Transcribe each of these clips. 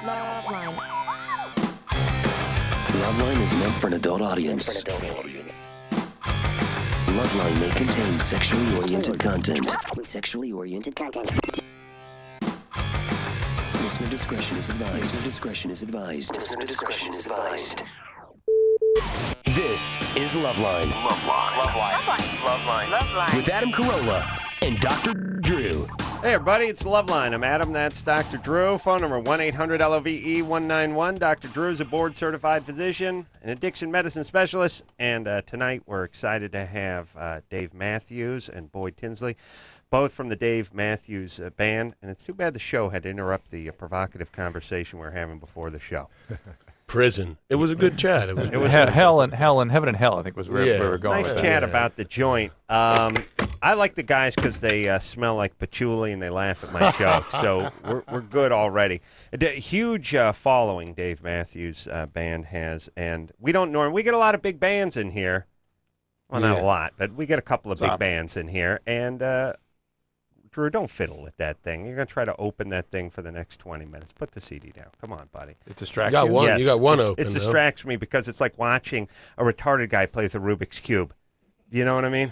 LoveLine. LoveLine is meant for an adult audience. LoveLine may contain sexually oriented content. Listener discretion is advised. This is LoveLine. LoveLine. With Adam Carolla and Dr. Drew. Hey, everybody, it's LoveLine. I'm Adam, that's Dr. Drew. Phone number 1-800-LOVE-191. Dr. Drew is a board-certified physician, an addiction medicine specialist, and tonight we're excited to have Dave Matthews and Boyd Tinsley, both from the Dave Matthews Band. And it's too bad the show had to interrupt the provocative conversation we were having before the show. Prison. It was a good chat. It was hell and heaven and hell, I think was where we were going. Nice with chat that. about the joint. I like the guys because they smell like patchouli and they laugh at my jokes. So we're good already. A huge following Dave Matthews Band has, and we get a lot of big bands in here. Well, not a lot, but we get a couple of big bands in here. And Drew, don't fiddle with that thing. You're going to try to open that thing for the next 20 minutes. Put the CD down. Come on, buddy. It distracts you. you? Yes, You got one open. It distracts me because it's like watching a retarded guy play with a Rubik's Cube. You know what I mean?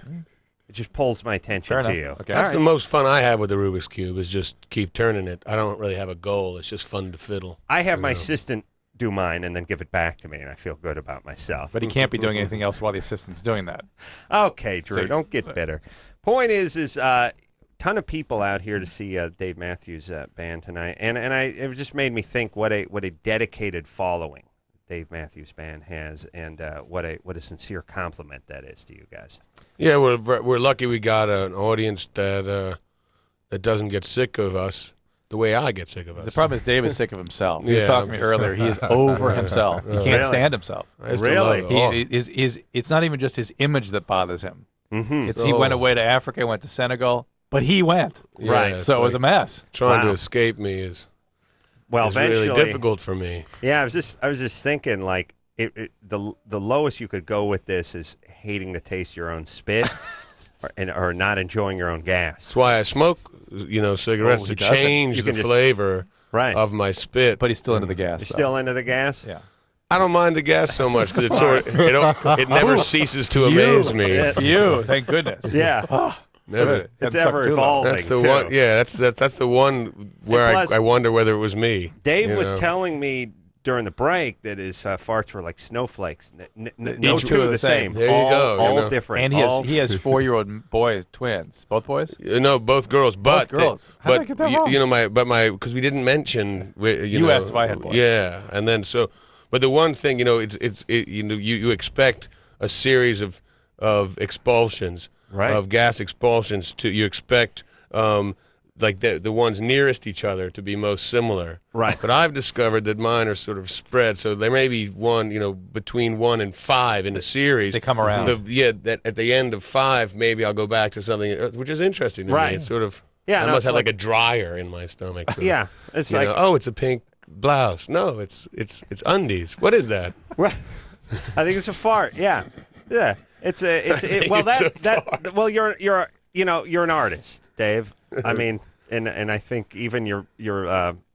It just pulls my attention to you. Okay. That's the most fun I have with the Rubik's Cube is just keep turning it. I don't really have a goal. It's just fun to fiddle. I have my assistant do mine and then give it back to me, and I feel good about myself. But he can't be doing anything else while the assistant's doing that. Okay, Drew, don't get bitter. Point is ton of people out here to see Dave Matthews Band tonight, and it just made me think what a dedicated following Dave Matthews Band has, and what a sincere compliment that is to you guys. Yeah, we're lucky we got an audience that doesn't get sick of us the way I get sick of us. The problem is Dave is sick of himself. He was Yeah. talking to me earlier. He is over himself. He can't Really? stand himself. I used to love Really? it. It's not even just his image that bothers him. Mm-hmm. It's he went away to Africa, went to Senegal, but he went. Yeah, Right. it's So it was a like mess. trying to Wow. escape me is Eventually, really difficult for me. Yeah, I was just thinking like the lowest you could go with this is hating the taste of your own spit, or not enjoying your own gas. That's why I smoke, cigarettes Oh, to he doesn't. change You the can just- flavor Right. of my spit. But he's still into the gas. You're though. still into the gas? Yeah. I don't mind the gas so much because it never ceases to amaze me. You, thank goodness. Yeah. Never. Good. It's Haven't sucked ever too long. evolving. That's the too. one. Yeah, that's the one where And plus- I wonder whether it was me. Dave was know. telling me during the break that his farts were like snowflakes. No Each two are the same. There you all, go, you All know. different. And he has 4-year-old boy twins. Both boys? No, both girls, but girls. How did I get that wrong? because we didn't mention. You asked if I had boys. Yeah, and then but the one thing you expect a series of expulsions, Right. of gas expulsions. You expect like the ones nearest each other to be most similar. Right. But I've discovered that mine are sort of spread, so there may be one, between 1 and 5 in a series. They come around. That at the end of 5, maybe I'll go back to something, which is interesting to Right. me. It's sort of, Yeah, I no, must it's have like like- a dryer in my stomach. So, Yeah. It's you like, know, oh, it's a pink blouse. No, it's undies. What is that? Right. I think it's a fart. Yeah. Yeah. You're an artist, Dave. I mean, and I think even your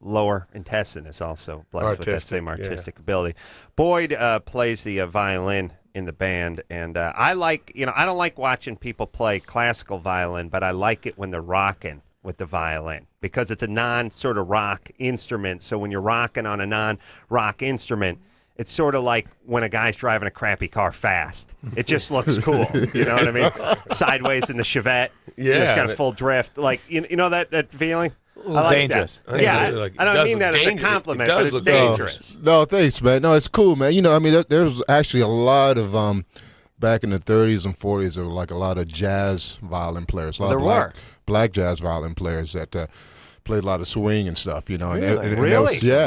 lower intestine is also blessed with that same artistic ability. Boyd plays the violin in the band, and I don't like watching people play classical violin, but I like it when they're rocking with the violin because it's a non-sort of rock instrument. So when you're rocking on a non-rock instrument, it's sort of like when a guy's driving a crappy car fast. It just looks cool. You know what I mean? Sideways in the Chevette. Yeah. It's got a full drift. Like, you know that feeling? I like dangerous. That. Yeah, Like, I it don't does mean look that as a dangerous. compliment, It does but it's look dangerous. No, thanks, man. No, it's cool, man. There's actually a lot of back in the 30s and 40s, there were like a lot of jazz violin players. A lot of black jazz violin players that played a lot of swing and stuff, And, Really? and that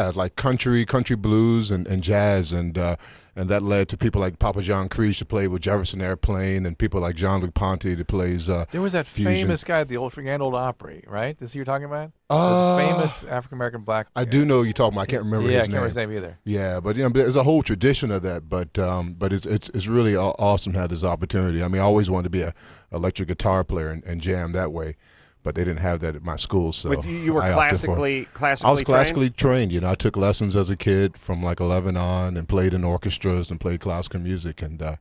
was, like country blues and jazz, and that led to people like Papa John Creech to play with Jefferson Airplane, and people like Jean-Luc Ponty that plays There was that fusion. famous guy at the Grand Old Opry, right? This you're talking about? The famous African-American black I do know who you're talking about. I can't remember Yeah, I his can't name. remember his name either. Yeah, but there's a whole tradition of that. But it's really awesome to have this opportunity. I mean, I always wanted to be a electric guitar player and jam that way. but they didn't have that at my school. So But you were I opted for- classically I was classically trained. You know, I took lessons as a kid from like 11 on, and played in orchestras and played classical music, and I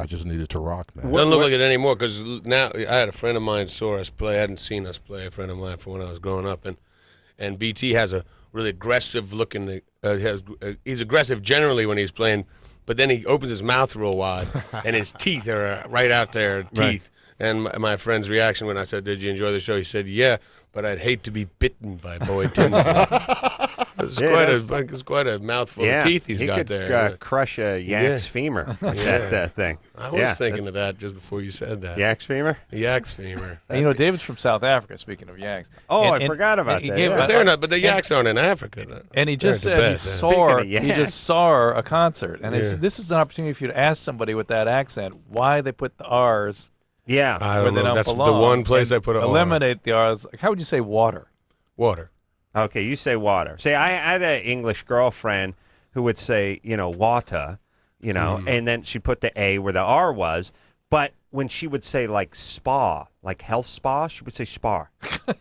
just needed to rock, man. Doesn't look like it anymore because now I had a friend of mine saw us play. I hadn't seen us play. A friend of mine from when I was growing up, and BT has a really aggressive looking. He's aggressive generally when he's playing, but then he opens his mouth real wide, and his teeth are right out there. Teeth. And my friend's reaction when I said, "Did you enjoy the show?" He said, "Yeah, but I'd hate to be bitten by Boyd Tinsley." It's quite a mouthful of teeth he's got there. He could crush a yak's femur with that thing. I was thinking of that just before you said that. Yak's femur? Yak's femur. And, David's from South Africa, speaking of yaks. Oh, I forgot about that. But they're not. But the yaks aren't in Africa. And he just said he just saw a concert. And this is an opportunity for you to ask somebody with that accent why they put the R's. Yeah. I don't know. That's the one place I put an R. Eliminate the R's. Like, how would you say water? Water. Okay, you say water. See, I had an English girlfriend who would say, water, and then she'd put the A where the R was. But when she would say, like, spa, like health spa, she would say spar.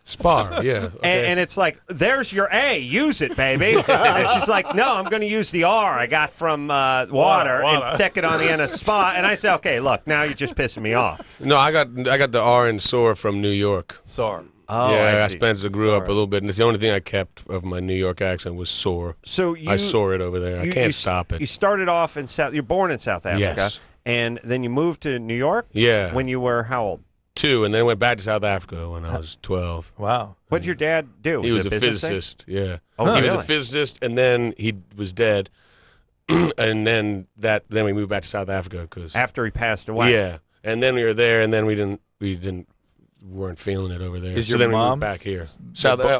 Spar, yeah. Okay. And it's like, there's your A. Use it, baby. And she's like, no, I'm going to use the R I got from water and stick it on the end of spa. And I say, okay, look, now you're just pissing me off. No, I got the R in sore from New York. Sore. Oh, yeah, I grew up a little bit, and it's the only thing I kept of my New York accent was sore. So I saw it over there. I can't stop it. You started off in You're born in South Africa. Yes. And then you moved to New York? Yeah. When you were how old? 2, and then went back to South Africa when I was 12. Wow. What did your dad do? He was a physicist, yeah. Oh, he was a physicist, and then he was dead. And then we moved back to South Africa after he passed away. Yeah. And then we were there, and then we weren't feeling it over there. Is so your then we mom moved back here.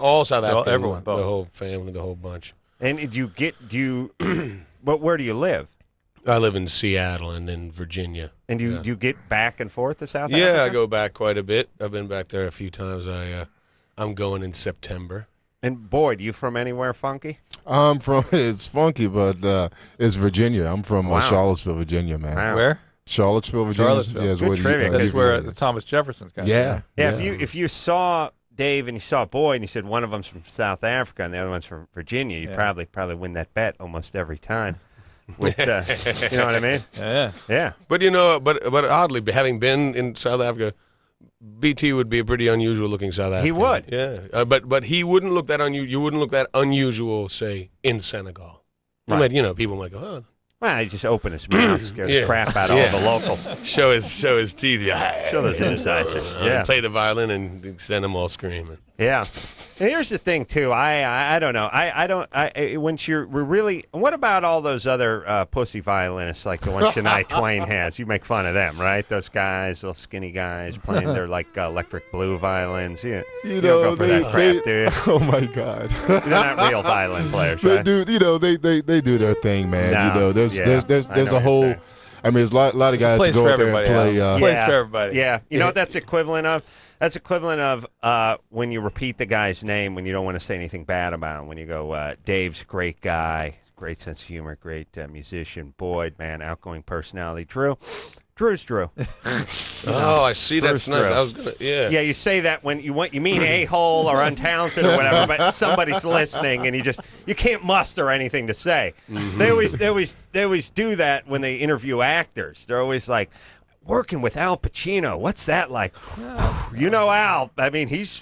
all South Africa, everyone, the whole family, the whole bunch. And where do you live? I live in Seattle and in Virginia. And do you get back and forth to South Africa? Yeah, I go back quite a bit. I've been back there a few times. I'm going in September. And Boyd, you from anywhere funky? I'm from, it's funky, but it's Virginia. I'm from Charlottesville, Virginia, man. Wow. Where? Charlottesville, Virginia. Charlottesville. Yeah, Good trivia. That's where Thomas Jefferson's got. Yeah. If you saw Dave and you saw Boyd and you said one of them's from South Africa and the other one's from Virginia, you'd probably win that bet almost every time. With, you know what I mean? Yeah. But but oddly, having been in South Africa, BT would be a pretty unusual looking South African. He would. Yeah. But he wouldn't look that unusual. You wouldn't look that unusual, say, in Senegal. Right. People might go, oh. Well, he just opened his mouth, scared the crap out of all the locals. Show his teeth. Yeah. Show those insides. Yeah. Play the violin and send them all screaming. Yeah. And here's the thing too. I don't know. We're really. What about all those other pussy violinists like the one Shania Twain has? You make fun of them, right? Those guys, little skinny guys playing their like electric blue violins. You don't go for that crap, dude. Oh my God. They're not real violin players, right? Dude, they do their thing, man. No, there's a whole. I mean, there's a lot of guys to go out there and play. Plays for everybody. Yeah. You know what that's equivalent of? That's equivalent of when you repeat the guy's name when you don't want to say anything bad about him. When you go, Dave's a great guy, great sense of humor, great musician. Boyd, man, outgoing personality. Drew's Drew. Oh, I see. That's nice. I was gonna, Yeah, you say that when you mean a-hole or untalented or whatever, but somebody's listening and you can't muster anything to say. Mm-hmm. They always do that when they interview actors. They're always like, working with Al Pacino, what's that like? You know Al. I mean, he's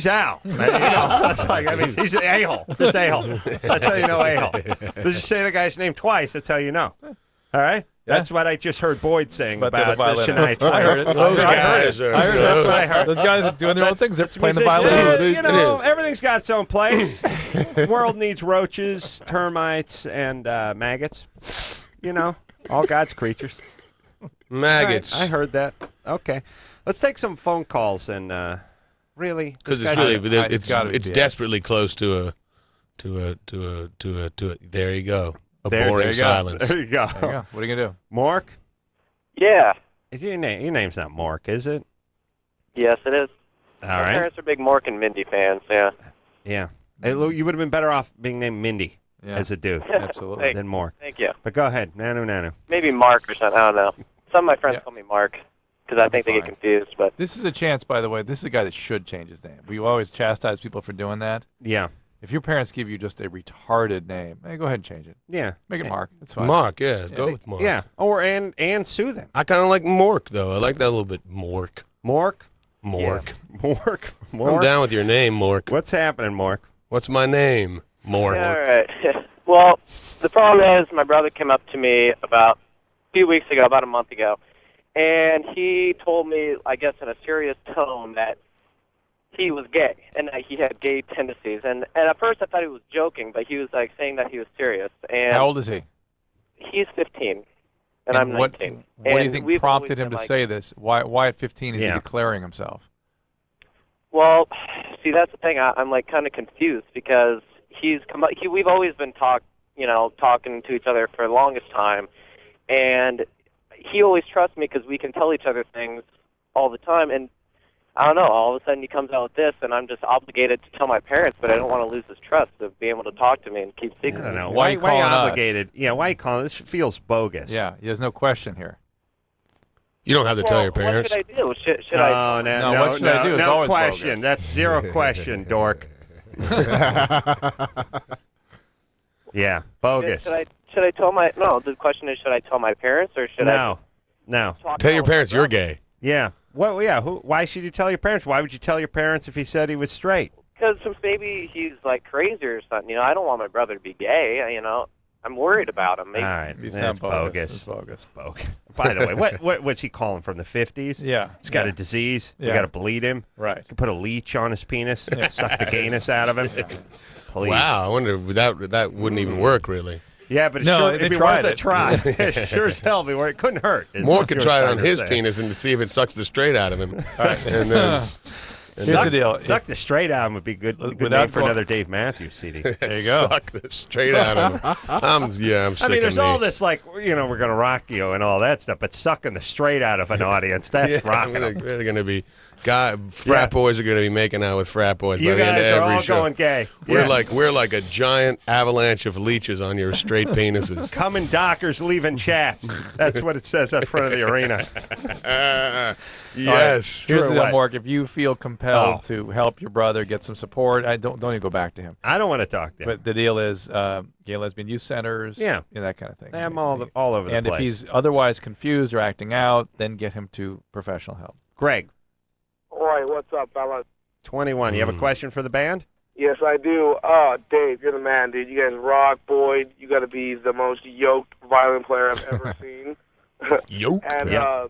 Al. That's like, he's an a-hole. Just a-hole. That's how you know a-hole. They just say the guy's name twice. That's how you know. All right? Yeah. That's what I just heard Boyd saying But about the Shania Twain. I heard it. That's what I heard. Those guys are doing their own things. They're playing the musicians. violin. Everything's got its own place. The world needs roaches, termites, and maggots. All God's creatures. Maggots. Right, I heard that. Okay, let's take some phone calls and really because it's desperately close to a. There you go. Boring silence. There you go. What are you gonna do? Mark? Yeah. Your name's not Mark, is it? Yes, it is. All My right. parents are big Mork and Mindy fans. Yeah. Yeah. Hey, Lou, you would have been better off being named Mindy as a dude Absolutely. than Mark. Thank you. But go ahead, Nanu. Maybe Mark or something. I don't know. Some of my friends call me Mark because I think they get confused. But this is a chance, by the way. This is a guy that should change his name. We always chastise people for doing that. Yeah. If your parents give you just a retarded name, hey, go ahead and change it. Yeah. Make it Mark. It's fine. Mark, go with Mark. Yeah. Or and sue them. I kind of like Mork, though. I like that a little bit. Mork. Mork? Mork. Yeah. Mork. I'm down with your name, Mork. What's happening, Mork? What's my name? Mork. all right. Well, the problem is my brother came up to me about a few weeks ago, about a month ago, and he told me, I guess in a serious tone, that he was gay and that he had gay tendencies. And at first I thought he was joking, but he was like saying that he was serious. And how old is he? He's 15, and I'm 19. What do you think prompted him to say this? Why at 15 is he Yeah. declaring himself? Well, see, that's the thing. I'm like kind of confused because we've always been talking to each other for the longest time, and he always trusts me because we can tell each other things all the time. And I don't know, all of a sudden he comes out with this, and I'm just obligated to tell my parents, but I don't want to lose his trust of being able to talk to me and keep secrets. I don't know. Why are you calling us? obligated? Yeah, why are you calling? This feels bogus. Yeah, there's no question here. You don't have to tell your parents. What should I do? Should I? No, what should I do? It's No always question. bogus. That's zero question, dork. Yeah, bogus. Should I tell my? No, the question is, should I tell my parents or should I? No. Talk Tell about your my parents you're brother? gay. Yeah. Well, yeah. Why should you tell your parents? Why would you tell your parents if he said he was straight? Because maybe he's like crazy or something. I don't want my brother to be gay. I'm worried about him. Maybe. All right, You that's sound bogus. It's bogus. bogus. By the way, what was he calling from the 50s? Yeah. He's got yeah. a disease. We Yeah. got to bleed him. Right. You can put a leech on his penis, suck the gayness out of him. Please. Wow, I wonder if that wouldn't even work, really. Yeah, but No, it'd they be tried worth a it. try. It sure as hell be worth. It couldn't hurt. is Moore what could you're try it trying on to his say. penis and to see if it sucks the straight out of him. And then, Here's the deal. Suck the straight out of him would be good. Good Without name for going- another Dave Matthews CD. There you go. Suck the straight out of him. I'm sick I mean, there's of me. all this like we're gonna rock you and all that stuff, but sucking the straight out of an audience, that's rocking them. They're going to be frat boys are going to be making out with frat boys You by the end guys of are every all show. going gay. We're Yeah. like a giant avalanche of leeches on your straight penises. Coming dockers, leaving chaps. That's what it says up front of the arena. Yes. Here's the True deal, what? Mark. If you feel compelled Oh. to help your brother get some support, don't even go back to him. I don't want to talk to him. But the deal is gay and lesbian youth centers, Yeah. that kind of thing. I'm all over the and place. if he's otherwise confused or acting out, then get him to professional help. Greg, All right, what's up, fellas? 21. You have a question for the band? Yes, I do. Dave, you're the man, dude. You guys rock. Boyd, you got to be the most yoked violin player I've ever seen. Yoke. And Yeah.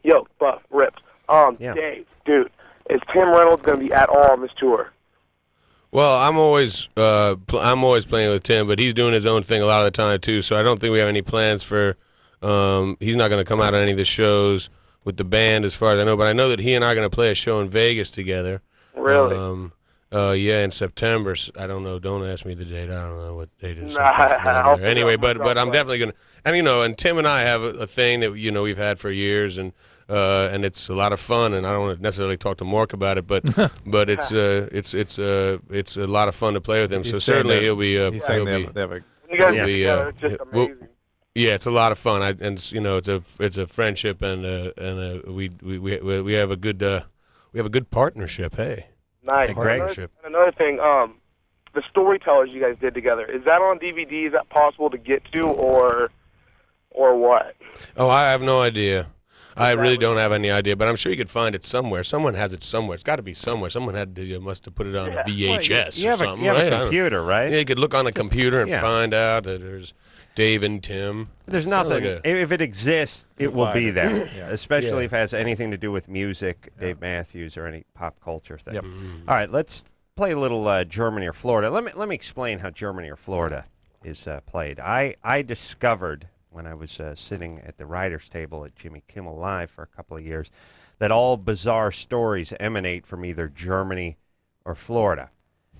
yoked, buff, ripped. Yeah. Dave, dude, is Tim Reynolds going to be at all on this tour? Well, I'm always playing with Tim, but he's doing his own thing a lot of the time too. So I don't think we have any plans for. He's not going to come out on any of the shows with the band, as far as I know. But I know that he and I are going to play a show in Vegas together. Really? Yeah, in September. I don't know. Don't ask me the date. I don't know what date it is. Nah, Anyway, but I'm definitely going to. And Tim and I have a thing that we've had for years, and it's a lot of fun. And I don't want to necessarily talk to Mark about it, but it's a lot of fun to play with him. He's So saying certainly that- he'll be. He's saying he'll they be have, they have a You guys Yeah. get together, it's just Well, amazing. yeah, it's a lot of fun. It's a friendship, and we have a good partnership. Hey, Nice. Greg? And another thing, the storytellers you guys did together, is that on DVD? Is that possible to get to, or what? oh, I have no idea. I really don't have any idea, but I'm sure you could find it somewhere. Someone has it somewhere. It's got to be somewhere. Someone must have put it on a VHS You or have something. you have right? a I don't- computer, right? Yeah, you could look on a computer and yeah. find out that there's Dave and Tim. There's Sounds nothing. like If it exists, it will be there. Yeah. Especially Yeah. if it has anything to do with music, Dave Matthews, or any pop culture thing. Yep. All right, let's play a little Germany or Florida. Let me explain how Germany or Florida is played. I discovered when I was sitting at the writers' table at Jimmy Kimmel Live for a couple of years that all bizarre stories emanate from either Germany or Florida.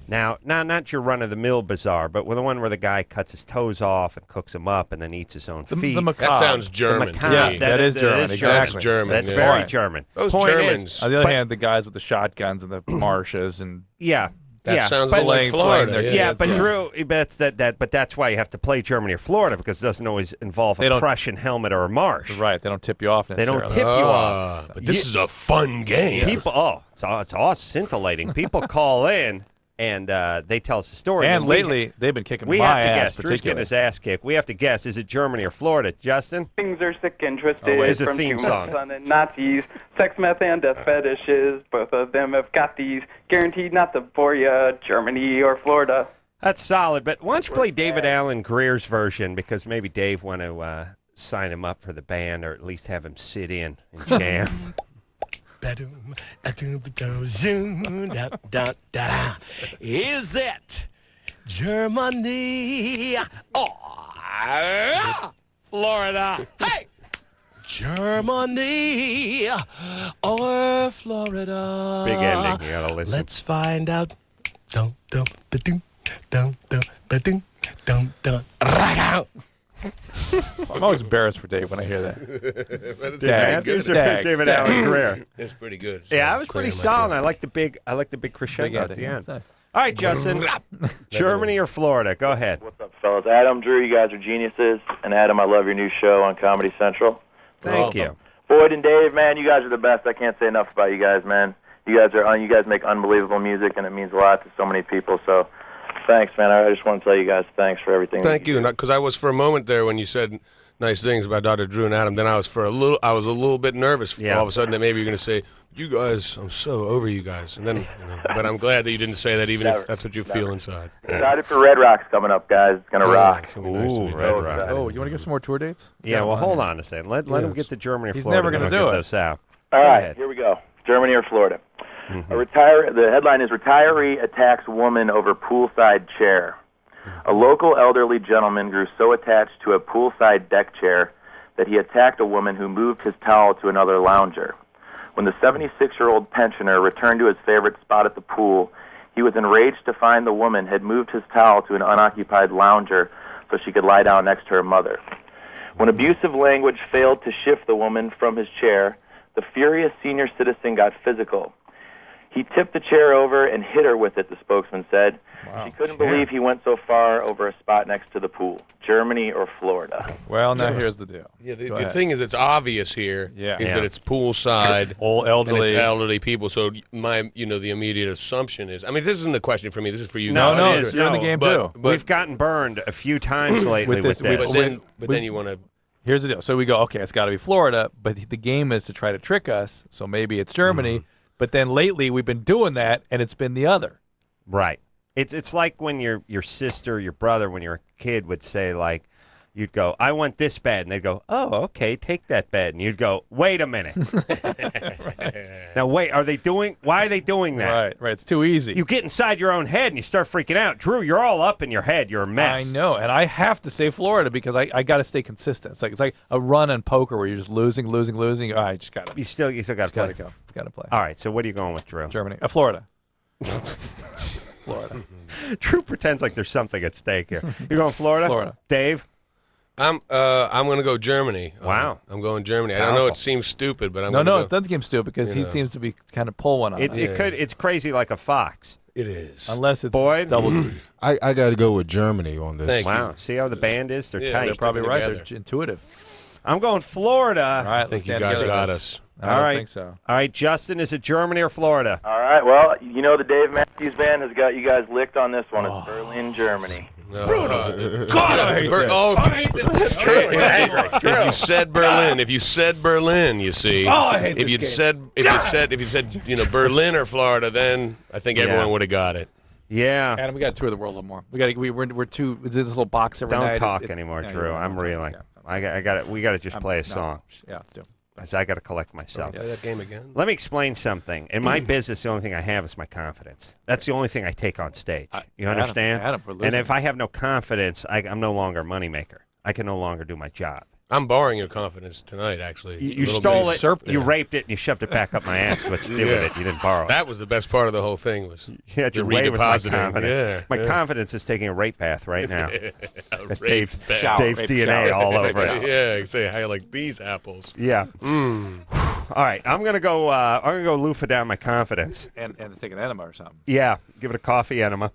Now, not your run-of-the-mill bizarre, but the one where the guy cuts his toes off and cooks them up and then eats his own feet. the macabre. That sounds German to macabre. Yeah, me. that is German. That's Exactly. German. That's yeah. very Right. German. Those Point is- Germans. On the other But- hand, the guys with the shotguns and the marshes and yeah. That sounds but like Florida. Yeah, but Drew, but that's why you have to play Germany or Florida, because it doesn't always involve a Prussian helmet or a marsh. Right, they don't tip you off necessarily. They don't tip you off. But this is a fun game. People, it's all scintillating. People call in and they tell us the story. And lately, they've been kicking we my have to ass. guess. Drew's getting his ass kicked. We have to guess. Is it Germany or Florida? Justin? Things are sick and twisted it's a from theme too song. much fun and Nazis, sex, meth, and death fetishes. Both of them have got these. Guaranteed not to bore ya. Germany or Florida. That's solid. But why don't you play David Allen Greer's version, because maybe Dave want to sign him up for the band, or at least have him sit in and jam. Is it Germany or Florida? Hey! Germany or Florida? Big ending. You gotta listen. Let's find out. Dum dum ba-dum, dum dum ba-dum, dum dum. I'm always embarrassed for Dave when I hear that. Matthews or David Allen Greer? It's pretty good. Yeah, I was pretty solid. I like the big crescendo at the end. All right, Justin. Germany or Florida? Go ahead. What's up, fellas? Adam, Drew, you guys are geniuses. And Adam, I love your new show on Comedy Central. Thank you. Boyd and Dave, man, you guys are the best. I can't say enough about you guys, man. You guys make unbelievable music, and it means a lot to so many people. So, thanks, man. I just want to tell you guys thanks for everything. Thank you, because I was for a moment there when you said nice things about Dr. Drew and Adam. Then I was a little bit nervous. All of a sudden that maybe you're going to say, "You guys, I'm so over you guys." And then, but I'm glad that you didn't say that, even if that's what you feel inside. Excited for Red Rocks coming up, guys. It's gonna rock. It's gonna be nice to meet Red you. Rock. Oh, you want to give some more tour dates? Yeah, well, hold on a second. Let him get to Germany or He's Florida. never gonna then do we'll it. get those out. All Go right, ahead. here we go. Germany or Florida. The headline is Retiree Attacks Woman Over Poolside Chair. A local elderly gentleman grew so attached to a poolside deck chair that he attacked a woman who moved his towel to another lounger. When the 76-year-old pensioner returned to his favorite spot at the pool, he was enraged to find the woman had moved his towel to an unoccupied lounger so she could lie down next to her mother. When abusive language failed to shift the woman from his chair, the furious senior citizen got physical. He tipped the chair over and hit her with it, the spokesman said. Wow. She couldn't believe he went so far over a spot next to the pool. Germany or Florida? Well, now here's the deal. Yeah, the thing is, it's obvious here is that it's poolside, old elderly, and it's elderly people. So the immediate assumption is, I mean, this isn't a question for me. This is for you. No, guys. you're in the game too. But we've gotten burned a few times lately with this. But then you want to. Here's the deal. So we go, okay, it's got to be Florida, but the game is to try to trick us. So maybe it's Germany. But then lately we've been doing that, and it's been the other. Right. It's like when your sister, your brother, when you're a kid, would say, like, you'd go, "I want this bed," and they'd go, "Oh, okay, take that bed," and you'd go, "Wait a minute." Now wait, why are they doing that? Right. It's too easy. You get inside your own head and you start freaking out. Drew, you're all up in your head. You're a mess. I know, and I have to say Florida because I got to stay consistent. It's like a run in poker where you're just losing. Oh, I just got to. You still got to play. Go. Got to play. All right. So what are you going with, Drew? Germany, Florida. Florida. Drew pretends like there's something at stake here. You going Florida? Florida. Dave? I'm going to go Germany. Wow. I'm going Germany. I don't know. It seems stupid, but I'm No, going to go. it doesn't seem stupid because he seems to be kind of pull one on us. It's crazy like a fox. It is. Unless it's Boyd? double. I got to go with Germany on this. Thank you. Wow. See how the band is? They're tight. They're probably right. together. They're intuitive. I'm going Florida. All right, I think let's you stand guys together. got us. I don't right. think so. All right, Justin, is it Germany or Florida? All right, well, you know the Dave Matthews Band has got you guys licked on this one. It's Berlin, Germany. God, I hate this. If you said Berlin, you see. Oh, I hate if this you said Berlin or Florida, then I think everyone would have got it. Yeah. Adam, we got to tour the world a little more. We're too. It's in this little box every night. Don't talk anymore, Drew. I'm reeling. We got to just play a song. Yeah, do. I got to collect myself. Play that game again. Let me explain something. In my business, the only thing I have is my confidence. That's the only thing I take on stage. You understand? Adam, we're losing. And if I have no confidence, I'm no longer a moneymaker. I can no longer do my job. I'm borrowing your confidence tonight, actually. You stole it, you raped it, and you shoved it back up my ass. What you did with it, you didn't borrow it. That was the best part of the whole thing was You had your way with my confidence. My confidence is taking a rape bath right now. Dave's DNA all over it. Yeah, say, I like these apples. Yeah. All right, I'm gonna go. Loofah down my confidence. And take an enema or something. Yeah, give it a coffee enema.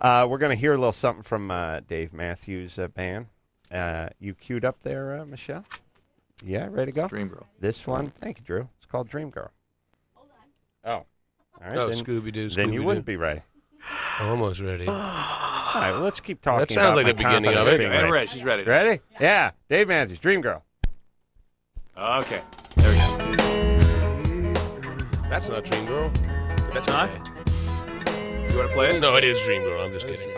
We're gonna hear a little something from Dave Matthews Band. You queued up there, Michelle? Yeah, ready to go? Dream Girl. This one, thank you, Drew. It's called Dream Girl. Hold on. Oh. All right. Oh, then, Scooby-Doo. Then you wouldn't be ready. Almost ready. All right, well, let's keep talking. That sounds like the beginning of it. Ready. She's ready. Ready? Yeah. Dave Matthews, Dream Girl. Okay. There we go. That's not Dream Girl. That's not? You want to play it? No, it is Dream Girl. I'm just kidding.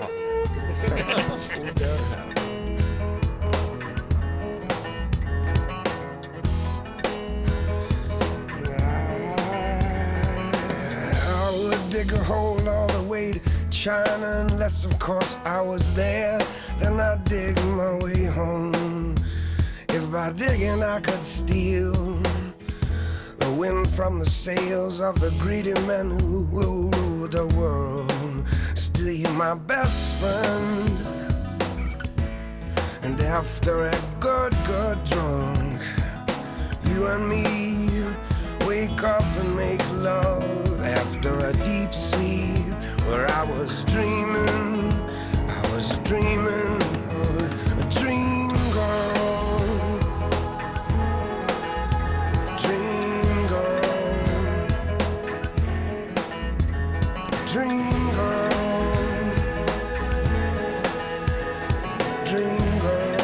I would dig a hole all the way to China, unless of course I was there. Then I'd dig my way home. If by digging I could steal the wind from the sails of the greedy men who will rule the world. Still you're my best friend. And after a good drunk, you and me wake up and make love after a deep sleep where I was dreaming of a dream girl, dream girl, dream girl, dream girl.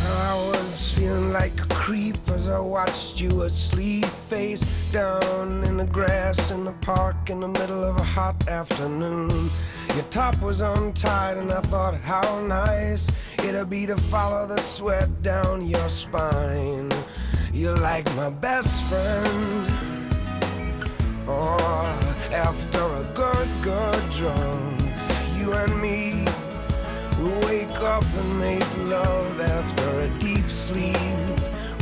I was feeling like a creep as I watched you asleep, face down in the grass in the park in the middle of a hot afternoon. Your top was untied and I thought how nice it'd be to follow the sweat down your spine. You're like my best friend. Oh, after a good drunk, you and me will wake up and make love after a deep sleep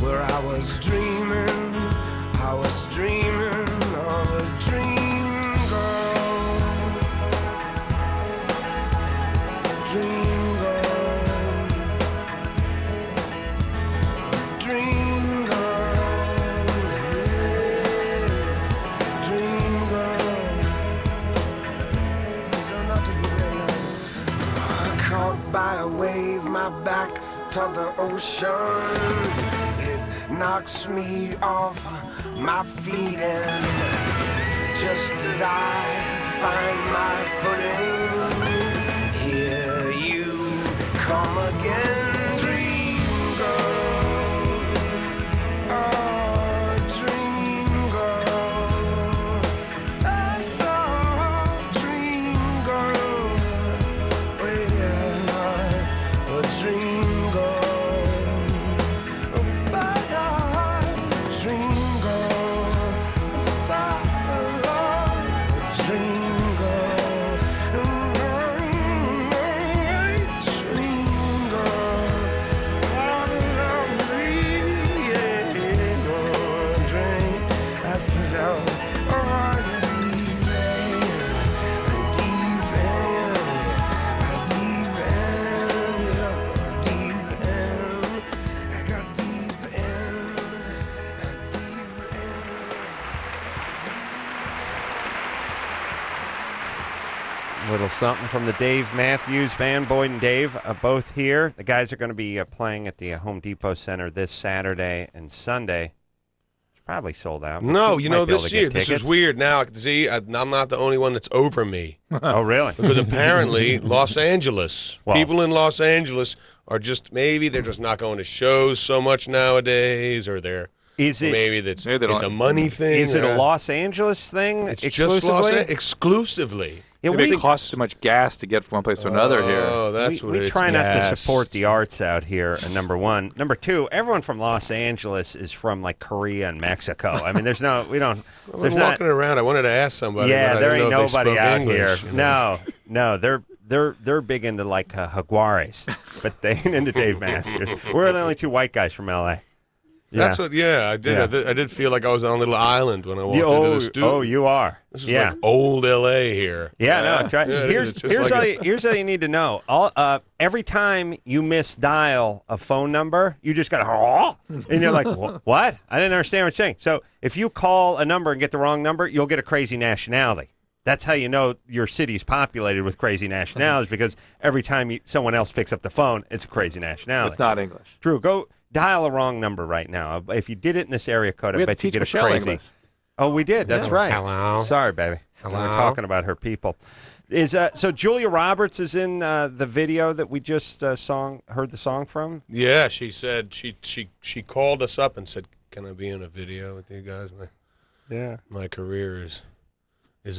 where I was dreaming of a dream girl, dream girl, dream girl, dream girl. Caught by a wave, my back to the ocean. It knocks me off my feet, and just as I find my footing, here you come again, dream girl, oh, dream girl, that's all, dream girl, a dream girl, but a dream girl, that's all, dream girl, dream girl, I love me, yeah, dream, that's the down, oh, the deep end, I got deep end. Little something from the Dave Matthews Band. Boyd and Dave both here. The guys are going to be playing at the Home Depot Center this Saturday and Sunday. It's probably sold out. No, You you might know, be able this to get year, this is tickets. weird. Now, see, I'm not the only one that's over me. Oh, really? Because apparently, Los Angeles, Well- people in Los Angeles are just, maybe they're just not going to shows so much nowadays, or they're, Is it? maybe that's, Maybe they it's don't- a money thing. Is it a or- Los Angeles thing It's exclusively? just Los Angeles, exclusively. Yeah, Maybe we it costs too much gas to get from one place to another here. Oh, that's what we it is. try not to Yes. support the arts out here. Number one, number two. Everyone from Los Angeles is from like Korea and Mexico. I mean, there's no, we don't. I was There's not. walking around. I wanted to ask somebody. Yeah, but I there didn't ain't know if they nobody spoke out English, here. you know? No, they're big into like jaguares, but they ain't into Dave Matthews. We're the only two white guys from L.A. That's what. Yeah, I did. Yeah. I did feel like I was on a little island when I walked into the studio. Oh, you are. This is like old L.A. here. Yeah, no. Try, Yeah, here's all you need to know. Every time you misdial a phone number, you just got to, and you're like, what? I didn't understand what you're saying. So if you call a number and get the wrong number, you'll get a crazy nationality. That's how you know your city's populated with crazy nationalities, because every time someone else picks up the phone, it's a crazy nationality. It's not English. Drew, go dial a wrong number right now. If you did it in this area code, I bet you get a crazy. English. Oh, we did. That's right. Hello. Sorry, baby. Hello. We're talking about her people. So Julia Roberts is in the video that we just heard the song from? Yeah, she said she called us up and said, "Can I be in a video with you guys? My career is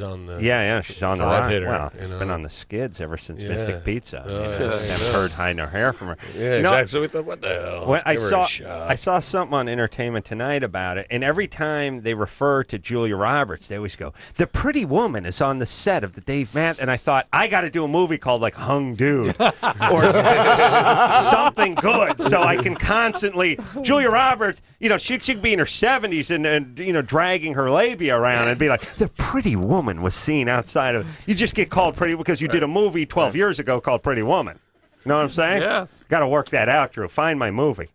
on the she's on the five hitter. Well, it's been on the skids ever since Mystic Pizza. Haven't heard hide nor hair from her. Yeah, exactly. So we thought, what the hell? Well, I saw something on Entertainment Tonight about it, and every time they refer to Julia Roberts, they always go, "The pretty woman is on the set of the Dave Matthews." And I thought, I got to do a movie called like Hung Dude or something good, so I can constantly Julia Roberts. She could be in her 70s and dragging her labia around and be like, "The pretty woman was seen outside of." You just get called pretty because you did a movie 12 years ago called Pretty Woman. You know what I'm saying? Yes. Got to work that out, Drew. Find my movie.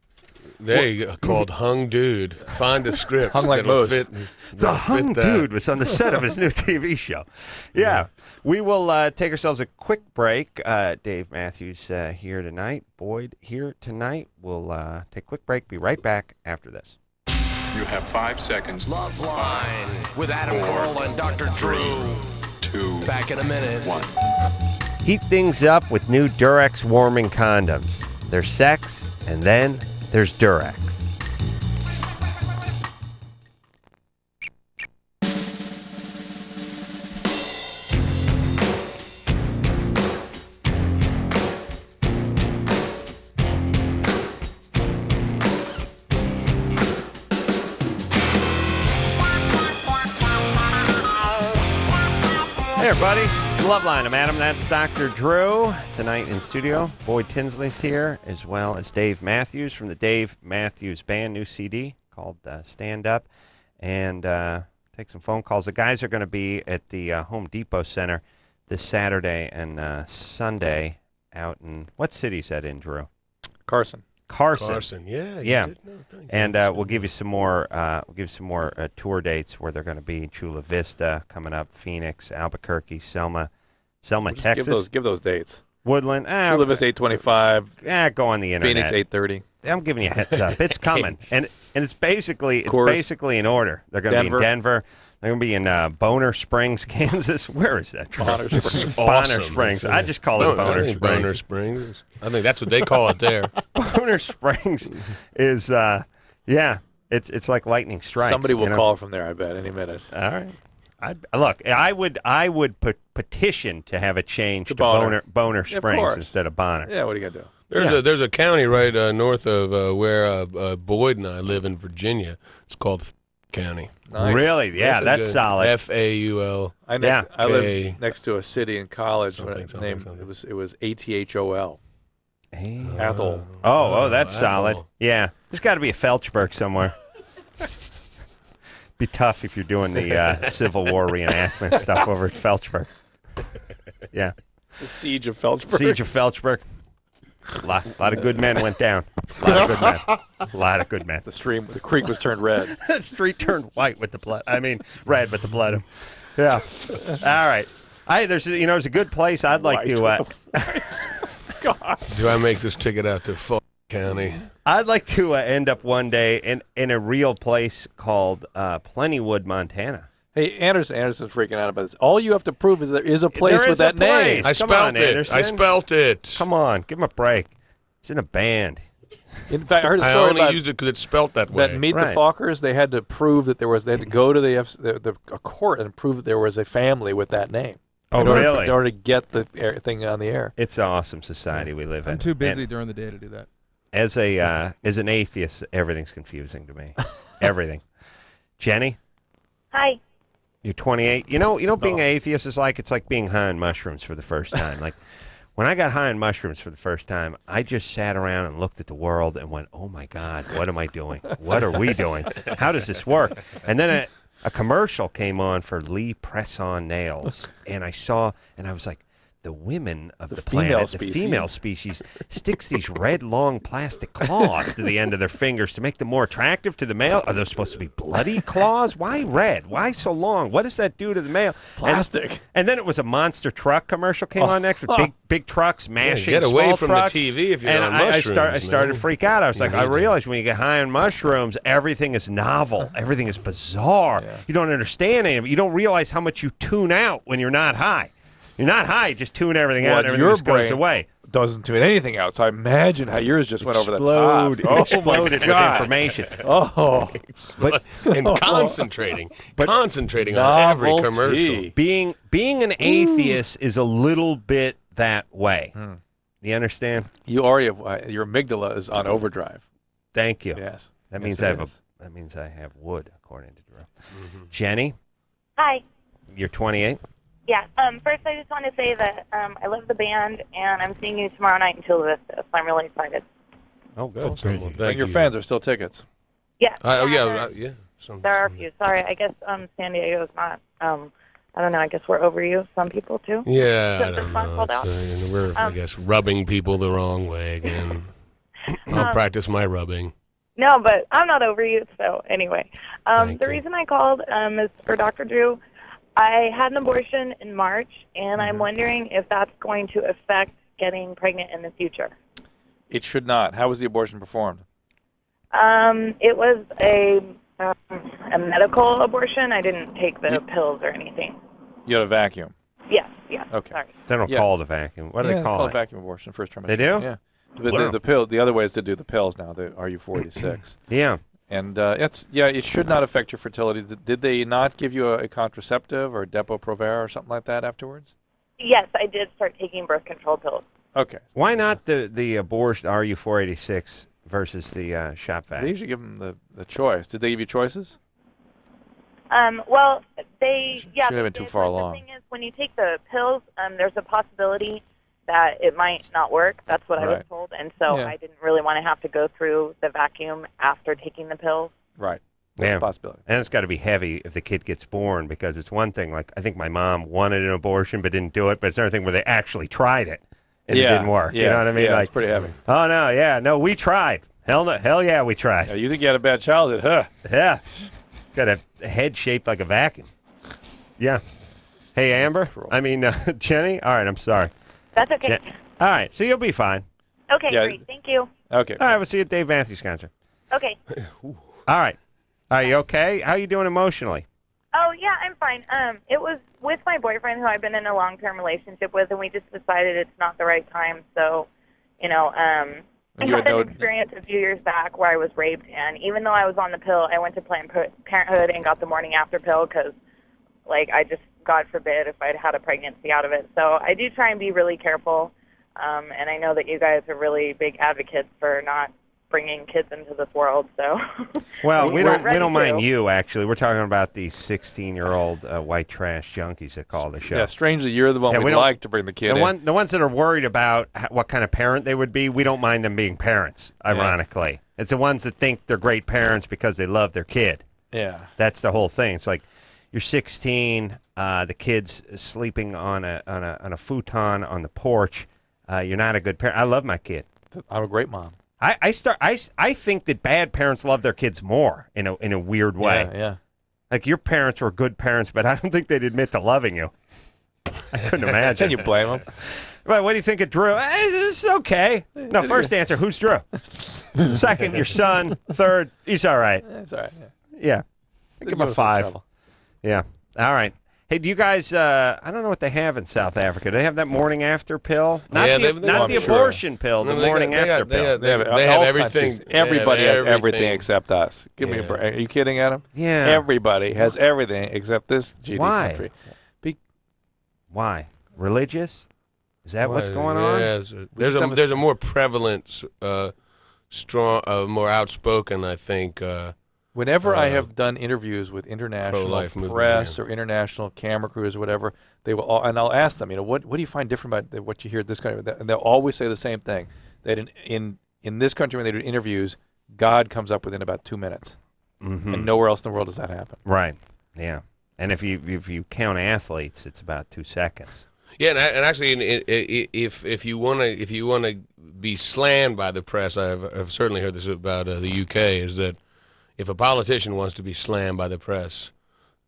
There you go, called Hung Dude. Find a script. Hung like Moose. The Hung Dude was on the set of his new TV show. Yeah. We will take ourselves a quick break. Dave Matthews here tonight. Boyd here tonight. We'll take a quick break. Be right back after this. You have 5 seconds. LoveLine with Adam Carolla and Dr. Drew. 2. Back in a minute. 1. Heat things up with new Durex warming condoms. There's sex, and then there's Durex. Hey, everybody. It's LoveLine. I'm Adam. That's Dr. Drew. Tonight in studio, Boyd Tinsley's here, as well as Dave Matthews from the Dave Matthews Band, new CD called Stand Up. And take some phone calls. The guys are going to be at the Home Depot Center this Saturday and Sunday out in, what city's that in, Drew? Carson. Carson. Yeah. Yeah. You did know, thank you. And we'll give you some more. Tour dates where they're going to be. Chula Vista coming up, Phoenix, Albuquerque, Selma, Texas. Give those dates. Woodland. Chula Vista 825. Go on the internet. Phoenix 830. I'm giving you a heads up. It's coming, and it's basically in order. They're going to be in Denver. They're going to be in Boner Springs, Kansas. Where is that? Bonner Springs. Bonner Springs. I just call it Boner Springs. Boner Springs. I think that's what they call it there. Boner Springs is, it's like lightning strikes. Somebody will call from there, I bet, any minute. All right. I would petition to have it changed to Boner Springs instead of Bonner. Yeah, what are you going to do? There's a county right north of where Boyd and I live in Virginia. It's called County. Nice. Really? Yeah, that's solid. F-A-U-L. I lived next to a city in college. It was A-T-H-O-L. Athol. Oh, that's solid. Yeah. There's got to be a Felchburg somewhere. Be tough if you're doing the Civil War reenactment stuff over at Felchburg. Yeah. The Siege of Felchburg. Siege of Felchburg. A lot of good men went down. A lot of good men. The creek was turned red. The street turned white with the blood. I mean, red with the blood. Yeah. All right. There's a good place I'd like to. God. Do I make this ticket out to County? I'd like to end up one day in a real place called Plentywood, Montana. Hey, Anderson's freaking out about this. All you have to prove is there is a place with that name. I spelt it. Come on, give him a break. It's in a band. In fact, I heard a story I only about used it because it's spelt that way. That Meet the Fockers, they had to prove that they had to go to a court and prove that there was a family with that name. Oh, really? In order to get the thing on the air. It's an awesome society we live in. I'm too busy during the day to do that. As an atheist, everything's confusing to me. Everything. Jenny? Hi. You're 28. You know being an atheist is like, it's like being high on mushrooms for the first time. Like, When I got high on mushrooms for the first time, I just sat around and looked at the world and went, oh, my God, what am I doing? What are we doing? How does this work? And then a commercial came on for Lee Press-On Nails, and I saw, and I was like, the women of the planet, the female species, sticks these red, long plastic claws to the end of their fingers to make them more attractive to the male. Are those supposed to be bloody claws? Why red? Why so long? What does that do to the male? Plastic. And then it was a monster truck commercial came on next with big trucks mashing get away small from trucks. the TV if you're and on I mushrooms. started to freak out. I was like, I realized when you get high on mushrooms, everything is novel. Everything is bizarre. Yeah. You don't understand any of it. You don't realize how much you tune out when you're not high. You're not high, you just tune everything out and everything just goes away. Doesn't tune anything out, so I imagine how yours just went over the top. Exploded with information. And concentrating on every commercial. Being an atheist is a little bit that way. You understand? You already have, your amygdala is on overdrive. Thank you. Yes. That means I have wood, according to Drew. Jenny? Hi. You're 28? Yeah. First, I just want to say that I love the band, and I'm seeing you tomorrow night in Chula Vista, so I'm really excited. Oh, good. And your fans are still tickets. Yeah. Yeah. There are a few. Sorry, I guess San Diego's not. I don't know. I guess we're over you. Some people too. Yeah, I So don't the know. sold out? We're, I guess, rubbing people the wrong way again. I'll practice my rubbing. No, but I'm not over you. So anyway, the reason I called is for Dr. Drew. I had an abortion in March, and I'm wondering if that's going to affect getting pregnant in the future. It should not. How was the abortion performed? It was a medical abortion. I didn't take the pills or anything. You had a vacuum. Yes. Okay. Sorry. They don't call it a vacuum. What do they call it? it? Vacuum abortion, first trimester. They do? Yeah. But the pill. The other way is to do the pills now. The RU-486. Yeah. And it should not affect your fertility. Did they not give you a contraceptive or Depo-Provera or something like that afterwards? Yes, I did start taking birth control pills. Okay. Why not the abortion RU-486 versus the shot vac? They usually give them the choice. Did they give you choices? Well, they should have been too far along. The thing is, when you take the pills, there's a possibility that it might not work. That's what I was told, and so I didn't really want to have to go through the vacuum after taking the pills. Right. That's a possibility. And it's got to be heavy if the kid gets born, because it's one thing, like I think my mom wanted an abortion but didn't do it, but it's another thing where they actually tried it and it didn't work. You know what I mean? Yeah, like, it's pretty heavy. Oh, no, we tried. Hell yeah, we tried. Yeah, you think you had a bad childhood, huh? Yeah. Got a head shaped like a vacuum. Yeah. Hey, Amber. Jenny. All right, I'm sorry. That's okay. All right, so you'll be fine. Okay, great. Thank you. Okay. All right, we'll see you at Dave Matthews concert. Okay. All right. Are you okay? How are you doing emotionally? Oh, yeah, I'm fine. It was with my boyfriend who I've been in a long-term relationship with, and we just decided it's not the right time. So, I had an experience a few years back where I was raped, and even though I was on the pill, I went to Planned Parenthood and got the morning after pill because, I just, God forbid, if I'd had a pregnancy out of it. So I do try and be really careful, and I know that you guys are really big advocates for not bringing kids into this world. So, well, we don't mind you. Actually, we're talking about these 16-year-old white trash junkies that call the show. Yeah, strangely, you're the one we'd like to bring the kid in. The ones that are worried about what kind of parent they would be, we don't mind them being parents. Ironically, it's the ones that think they're great parents because they love their kid. Yeah, that's the whole thing. It's like you're 16, the kid's sleeping on a futon on the porch. You're not a good parent. I love my kid. I'm a great mom. I think that bad parents love their kids more in a weird way. Yeah. Like your parents were good parents, but I don't think they'd admit to loving you. I couldn't imagine. Can you blame them? Well, what do you think of Drew? It's okay. No, first answer, who's Drew? Second, your son. Third, he's all right. That's all right. Yeah. Give him a 5. Yeah. All right. Hey, do you guys, I don't know what they have in South Africa. Do they have that morning after pill? Not the abortion pill, the morning after pill. They have everything. Everybody has everything except us. Give me a break. Are you kidding, Adam? Yeah. Everybody has everything except this GD country. Why? Religious? Is that what's going on? Yes. There's a more prevalent, strong, more outspoken, I think, Whenever I have done interviews with international pro-life movement, press or international camera crews or whatever, they will, and I'll ask them, what do you find different about what you hear this kind of, and they'll always say the same thing, that in this country when they do interviews, God comes up within about 2 minutes, and nowhere else in the world does that happen. Right. Yeah. And if you count athletes, it's about 2 seconds. Yeah, and actually, if you want to be slammed by the press, I've certainly heard this about the UK, is that if a politician wants to be slammed by the press,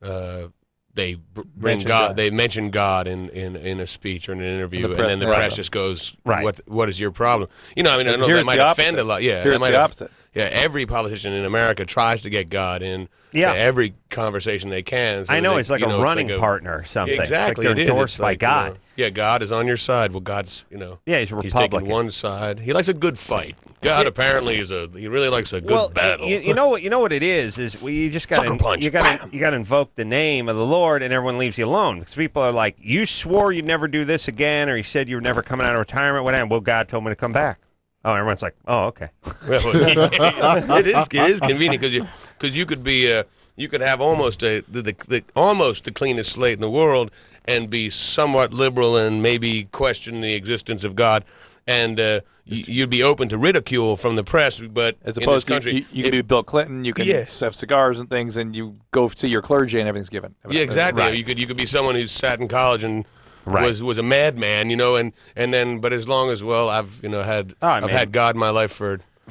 they bring God. They mention God in a speech or in an interview, and then the press just goes, right. What is your problem? I know that might offend a lot. Yeah, here's the opposite. Yeah, every politician in America tries to get God in every conversation they can. So I know, that, it's like a running partner or something. Exactly. Like they're endorsed by God. God is on your side. Well, God's, Yeah, he's a Republican. He's taking one side. He likes a good fight. God apparently he really likes a good battle. You know what it is you just got to invoke the name of the Lord, and everyone leaves you alone, because people are like, you swore you'd never do this again, or you said you were never coming out of retirement. What happened? Well, God told me to come back. Oh, everyone's like, oh, okay. It is convenient because you could be you could have almost almost the cleanest slate in the world and be somewhat liberal and maybe question the existence of God, and you'd be open to ridicule from the press. But as opposed in this country, you can be Bill Clinton, you can have cigars and things, and you go see your clergy and everything's given. Yeah, exactly. Right. You could be someone who's sat in college and was a madman, and then but as long as I've had God in my life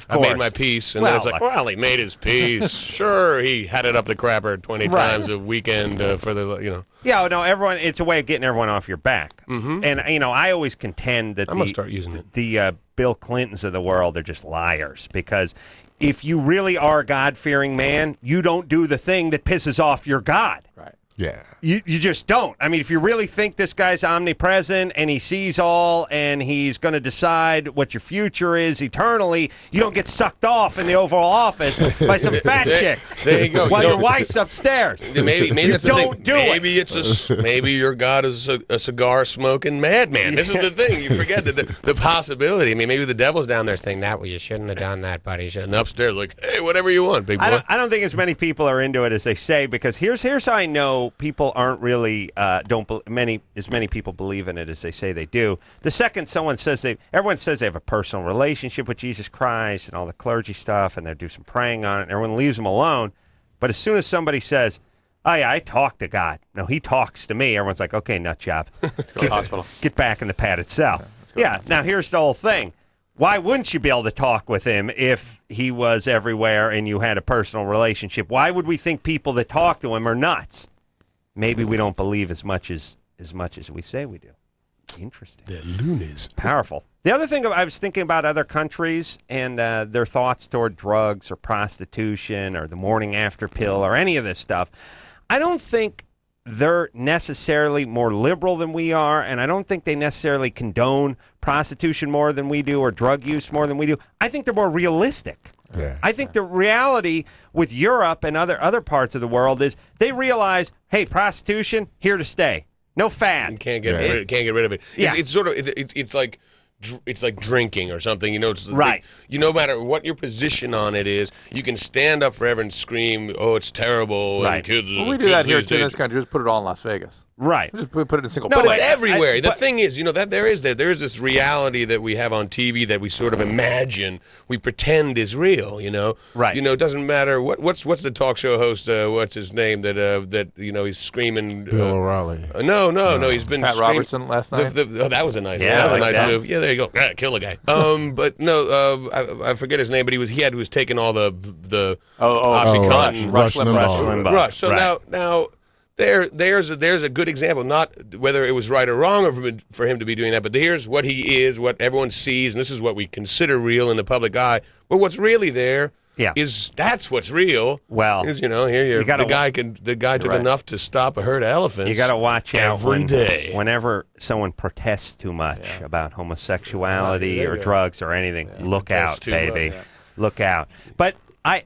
I made my peace, and then it's like, he made his peace. Sure, he had it up the crapper 20 times a weekend for the Yeah, no, everyone. It's a way of getting everyone off your back. Mm-hmm. And I always contend that I'm gonna start using it. The Bill Clintons of the world are just liars, because if you really are a God-fearing man, you don't do the thing that pisses off your God. Right. Yeah. You just don't. I mean, if you really think this guy's omnipresent and he sees all and he's going to decide what your future is eternally, you don't get sucked off in the Oval Office by some fat chick. There you go. While your wife's upstairs. Maybe that's don't the thing. Maybe your God is a cigar-smoking madman. This is the thing. You forget the possibility. I mean, maybe the devil's down there saying, well, you shouldn't have done that, buddy. And upstairs, like, hey, whatever you want, big boy. I don't think as many people are into it as they say, because here's how I know people aren't really as many people believe in it as they say they do. The second someone says everyone says they have a personal relationship with Jesus Christ and all the clergy stuff, and they do some praying on it, and everyone leaves them alone. But as soon as somebody says, oh yeah, I talk to God, no, he talks to me, everyone's like, okay, nut job, get back in the padded cell. Yeah. Now here's the whole thing. Why wouldn't you be able to talk with him if he was everywhere and you had a personal relationship? Why would we think people that talk to him are nuts? Maybe we don't believe as much as we say we do. Interesting. They're loonies. Powerful. The other thing, I was thinking about other countries and their thoughts toward drugs or prostitution or the morning after pill or any of this stuff. I don't think they're necessarily more liberal than we are, and I don't think they necessarily condone prostitution more than we do or drug use more than we do. I think they're more realistic. Yeah. I think the reality with Europe and other parts of the world is they realize, hey, prostitution, here to stay. No fad. You can't get rid of it. Yeah. It's sort of it's like drinking or something. Right. No matter what your position on it is, you can stand up forever and scream, "Oh, it's terrible!" Right. And kids. Well, we do that here too in this country. Just put it all in Las Vegas. Right. Just put it in a single. No, place. it's everywhere. The thing is, that there is this reality that we have on TV that we sort of imagine, we pretend is real. Right. It doesn't matter what's the talk show host. What's his name? That he's screaming. Bill O'Reilly. No. He's been Pat screaming. Robertson last night. That was a nice. Yeah, that was a like nice that. move. Yeah, there you go. Kill a guy. But no, I forget his name, but he was taking all the OxyContin. Rush Limbaugh. Rush. So now there's a good example. Not whether it was right or wrong for him to be doing that, but here's what he is, what everyone sees, and this is what we consider real in the public eye. But what's really there is that's what's real. Well, is here the guy took enough to stop a herd of elephants. You got to watch out every day. Whenever someone protests too much about homosexuality or drugs or anything. Look out, baby. Look out. But I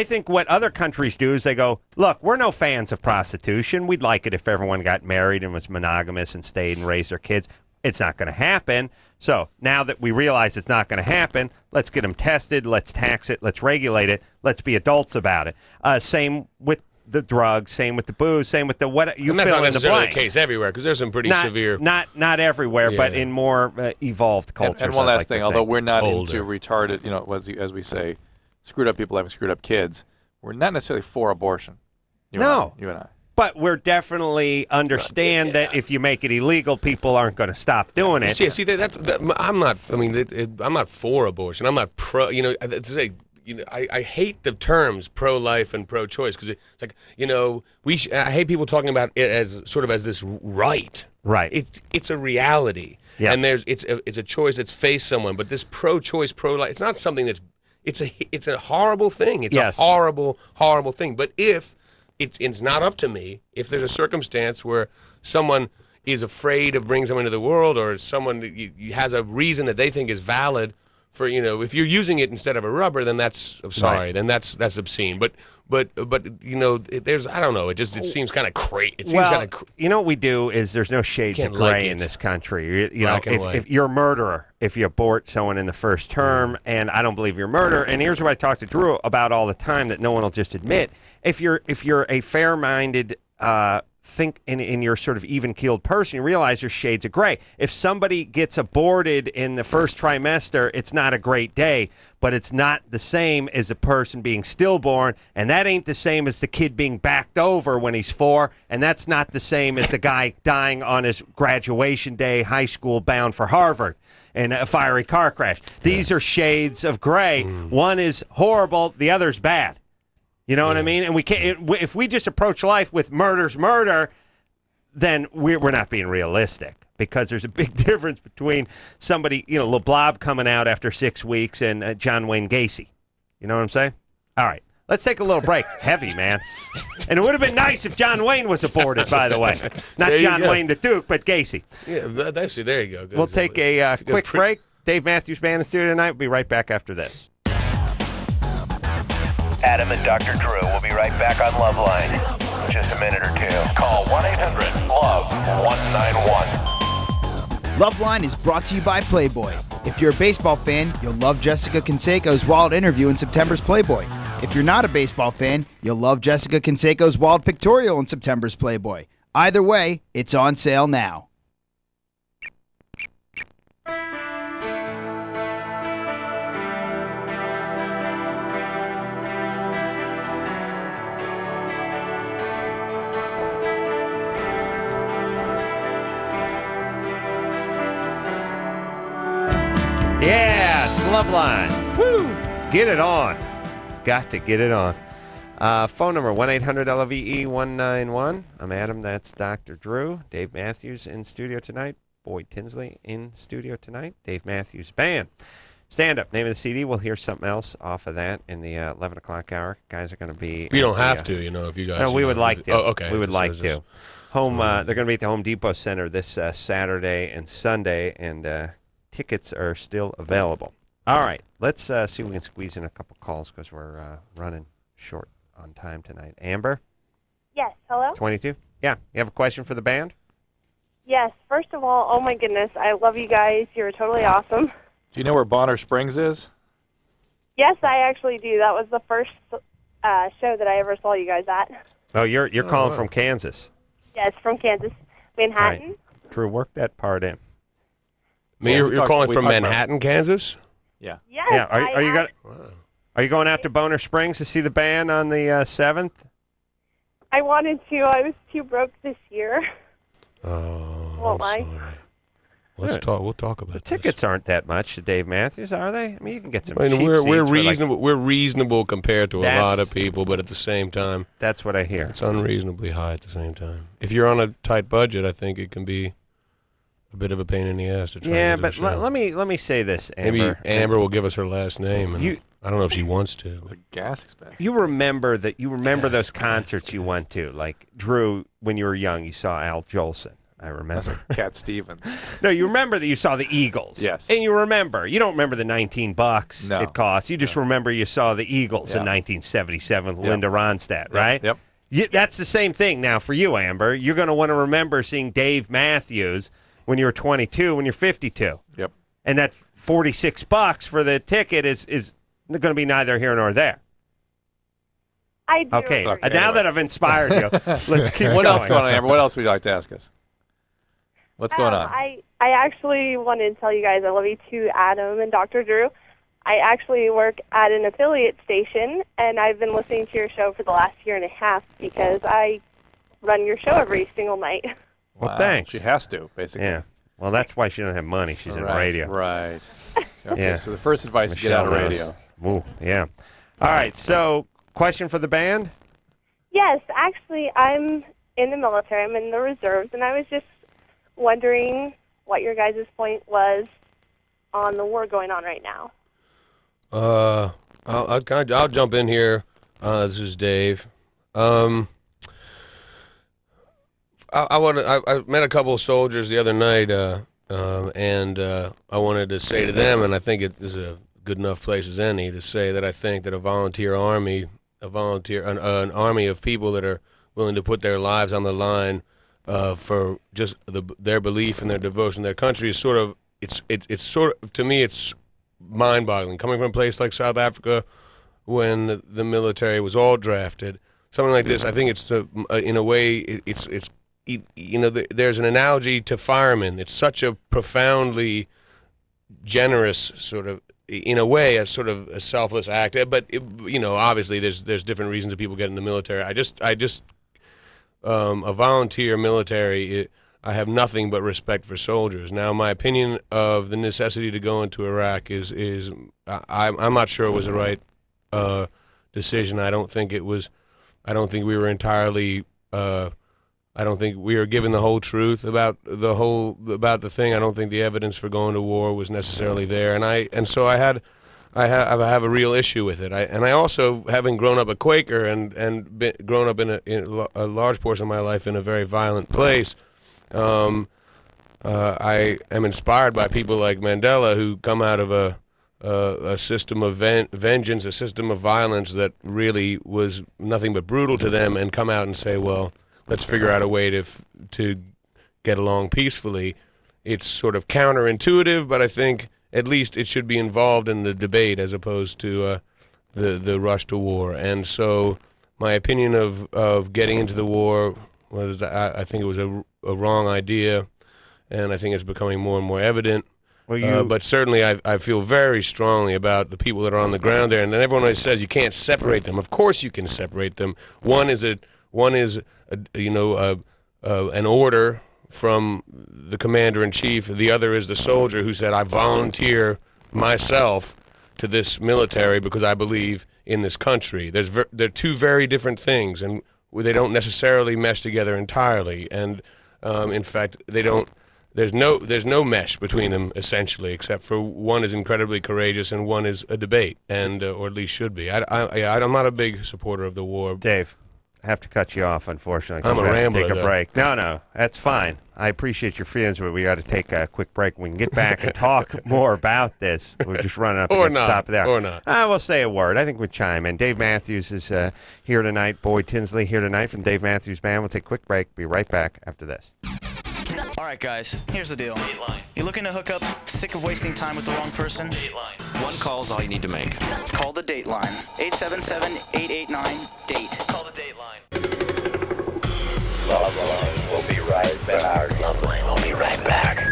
think what other countries do is they go, look, we're no fans of prostitution. We'd like it if everyone got married and was monogamous and stayed and raised their kids. it's not going to happen. So now that we realize it's not going to happen, let's get them tested, let's tax it, let's regulate it, let's be adults about it. Same with the drugs, same with the booze, same with the what you and fill in that's the not necessarily blank. the case everywhere, because there's some pretty severe. Not everywhere, but in more evolved cultures. And one I'd last like thing, to although think. we're not Older. into retarded, as we say, screwed up people having screwed up kids, we're not necessarily for abortion. You and I. But we're definitely understand that if you make it illegal, people aren't going to stop doing it. I'm not. I mean, I'm not for abortion. I'm not pro. I hate the terms pro-life and pro-choice, because it's like, I hate people talking about it as sort of as this right. Right. It's a reality, and it's a choice that's faced someone. But this pro-choice, pro-life, it's not something that's. It's a horrible thing. It's a horrible, horrible thing. But if it's not up to me, if there's a circumstance where someone is afraid of bringing someone into the world, or someone has a reason that they think is valid for, if you're using it instead of a rubber, then that's then that's obscene. But there's, I don't know, it seems kind of crazy. It seems kind of what we do is there's no shades of gray in this country. If you're a murderer, if you abort someone in the first term, and I don't believe you're a murderer, and here's what I talk to Drew about all the time that no one will just admit. If you're a fair-minded think in your sort of even-keeled person, you realize there's shades of gray. If somebody gets aborted in the first trimester, it's not a great day, but it's not the same as a person being stillborn, and that ain't the same as the kid being backed over when he's 4, and that's not the same as the guy dying on his graduation day, high school bound for Harvard in a fiery car crash. These are shades of gray. One is horrible, the other's bad. You know what I mean? And we can't. If we just approach life with murder's murder, then we're not being realistic, because there's a big difference between somebody, LeBlob coming out after 6 weeks and John Wayne Gacy. You know what I'm saying? All right, let's take a little break. Heavy, man. And it would have been nice if John Wayne was aborted, by the way. Not John Wayne the Duke, but Gacy. Yeah, there you go. Good. We'll take a quick break. Dave Matthews Band in studio tonight. We'll be right back after this. Adam and Dr. Drew will be right back on LoveLine in just a minute or two. Call 1-800-LOVE-191. LoveLine is brought to you by Playboy. If you're a baseball fan, you'll love Jessica Canseco's wild interview in September's Playboy. If you're not a baseball fan, you'll love Jessica Canseco's wild pictorial in September's Playboy. Either way, it's on sale now. Yeah, it's LoveLine. Woo! Get it on. Got to get it on. Phone number 1-800-LOVE-191. I'm Adam. That's Dr. Drew. Dave Matthews in studio tonight. Boyd Tinsley in studio tonight. Dave Matthews Band. Stand Up. Name of the CD. We'll hear something else off of that in the 11 o'clock hour. Guys are going to be. You don't have to, if you guys. No, we would like to. Oh, okay. We would like to. They're going to be at the Home Depot Center this Saturday and Sunday, and tickets are still available. All right, let's see if we can squeeze in a couple calls, because we're running short on time tonight. Amber? Yes, hello? 22? Yeah, you have a question for the band? Yes, first of all, oh my goodness, I love you guys. You're totally awesome. Do you know where Bonner Springs is? Yes, I actually do. That was the first show that I ever saw you guys at. Oh, you're calling from Kansas. Yes, from Kansas, Manhattan. Right. Drew, work that part in. You're calling from Manhattan, Kansas? Yeah. Yes. Yeah. Are you going out to Bonner Springs to see the band on the 7th? I wanted to. I was too broke this year. Oh, Won't lie. Let's talk. We'll talk about the tickets. Aren't that much to Dave Matthews, are they? I mean, you can get some. I mean, cheap we're seats reasonable. We're reasonable compared to a lot of people, but at the same time, that's what I hear. It's unreasonably high at the same time. If you're on a tight budget, I think it can be a bit of a pain in the ass to try. Yeah, but let me say this, Amber. Maybe Amber will give us her last name, and I don't know if she wants to. The gas expense. You remember those concerts you went to, like Drew, when you were young. You saw Al Jolson. I remember. Cat Stevens. No, you remember that you saw the Eagles. Yes. And you don't remember the $19 it cost. You just remember you saw the Eagles in 1977 with Linda Ronstadt, right? Yep. That's the same thing now for you, Amber. You're going to want to remember seeing Dave Matthews when you were 22, when you're 52. Yep. And that $46 for the ticket is going to be neither here nor there. I do. Okay. agree. Now that I've inspired you, let's keep What going. else going on, Amber? What else would you like to ask us? What's going on? I actually wanted to tell you guys I love you too, Adam and Dr. Drew. I actually work at an affiliate station, and I've been listening to your show for the last year and a half because I run your show every single night. Well, thanks. She has to, basically. Yeah. Well, that's why she doesn't have money. She's in Right, radio. Right. Okay, Yeah. so the first advice is get Michelle out of knows. radio. Ooh, yeah. All right. So, question for the band? Yes, actually, I'm in the military. I'm in the reserves, and I was just wondering what your guys' point was on the war going on right now. I'll jump in here. This is Dave. I met a couple of soldiers the other night, and I wanted to say to them, and I think it is a good enough place as any to say that I think that an army of people that are willing to put their lives on the line for just their belief and their devotion to their country is sort of to me it's mind-boggling. Coming from a place like South Africa, when the military was all drafted, something like this, I think it's in a way there's an analogy to firemen. It's such a profoundly generous sort of, in a way, a sort of a selfless act. But obviously, there's different reasons that people get in the military. I just a volunteer military. I have nothing but respect for soldiers. Now, my opinion of the necessity to go into Iraq is I'm not sure it was the right decision. I don't think it was. I don't think we were entirely. I don't think we were given the whole truth about the thing. I don't think the evidence for going to war was necessarily there, and so I have a real issue with it. I also, having grown up a Quaker and grown up in a large portion of my life in a very violent place, I am inspired by people like Mandela, who come out of a system of vengeance, a system of violence that really was nothing but brutal to them, and come out and say, well, let's figure out a way to get along peacefully. It's sort of counterintuitive, but I think at least it should be involved in the debate as opposed to the rush to war. And so my opinion of getting into the war was, I think it was a wrong idea, and I think it's becoming more and more evident. But certainly I feel very strongly about the people that are on the ground there. And then everyone always says you can't separate them. Of course you can separate them. One is an order from the commander-in-chief. The other is the soldier who said, I volunteer myself to this military because I believe in this country. They're two very different things, and they don't necessarily mesh together entirely. And in fact, they don't. There's no mesh between them, essentially, except for one is incredibly courageous and one is a debate, and or at least should be. I'm not a big supporter of the war. Dave, I have to cut you off, unfortunately. I'm a rambler, Take a though. break. No, that's fine. I appreciate your feelings, but we got to take a quick break. We can get back and talk more about this. We're just running up against the top of there. Or not. We'll say a word. I think we chime in. Dave Matthews is here tonight. Boyd Tinsley here tonight from Dave Matthews Band. We'll take a quick break. Be right back after this. All right, guys, here's the deal. Dateline. You looking to hook up, sick of wasting time with the wrong person? Dateline. One call's all you need to make. Call the Dateline. 877-889-DATE. Call the Dateline. LoveLine will be right back. LoveLine will be right back.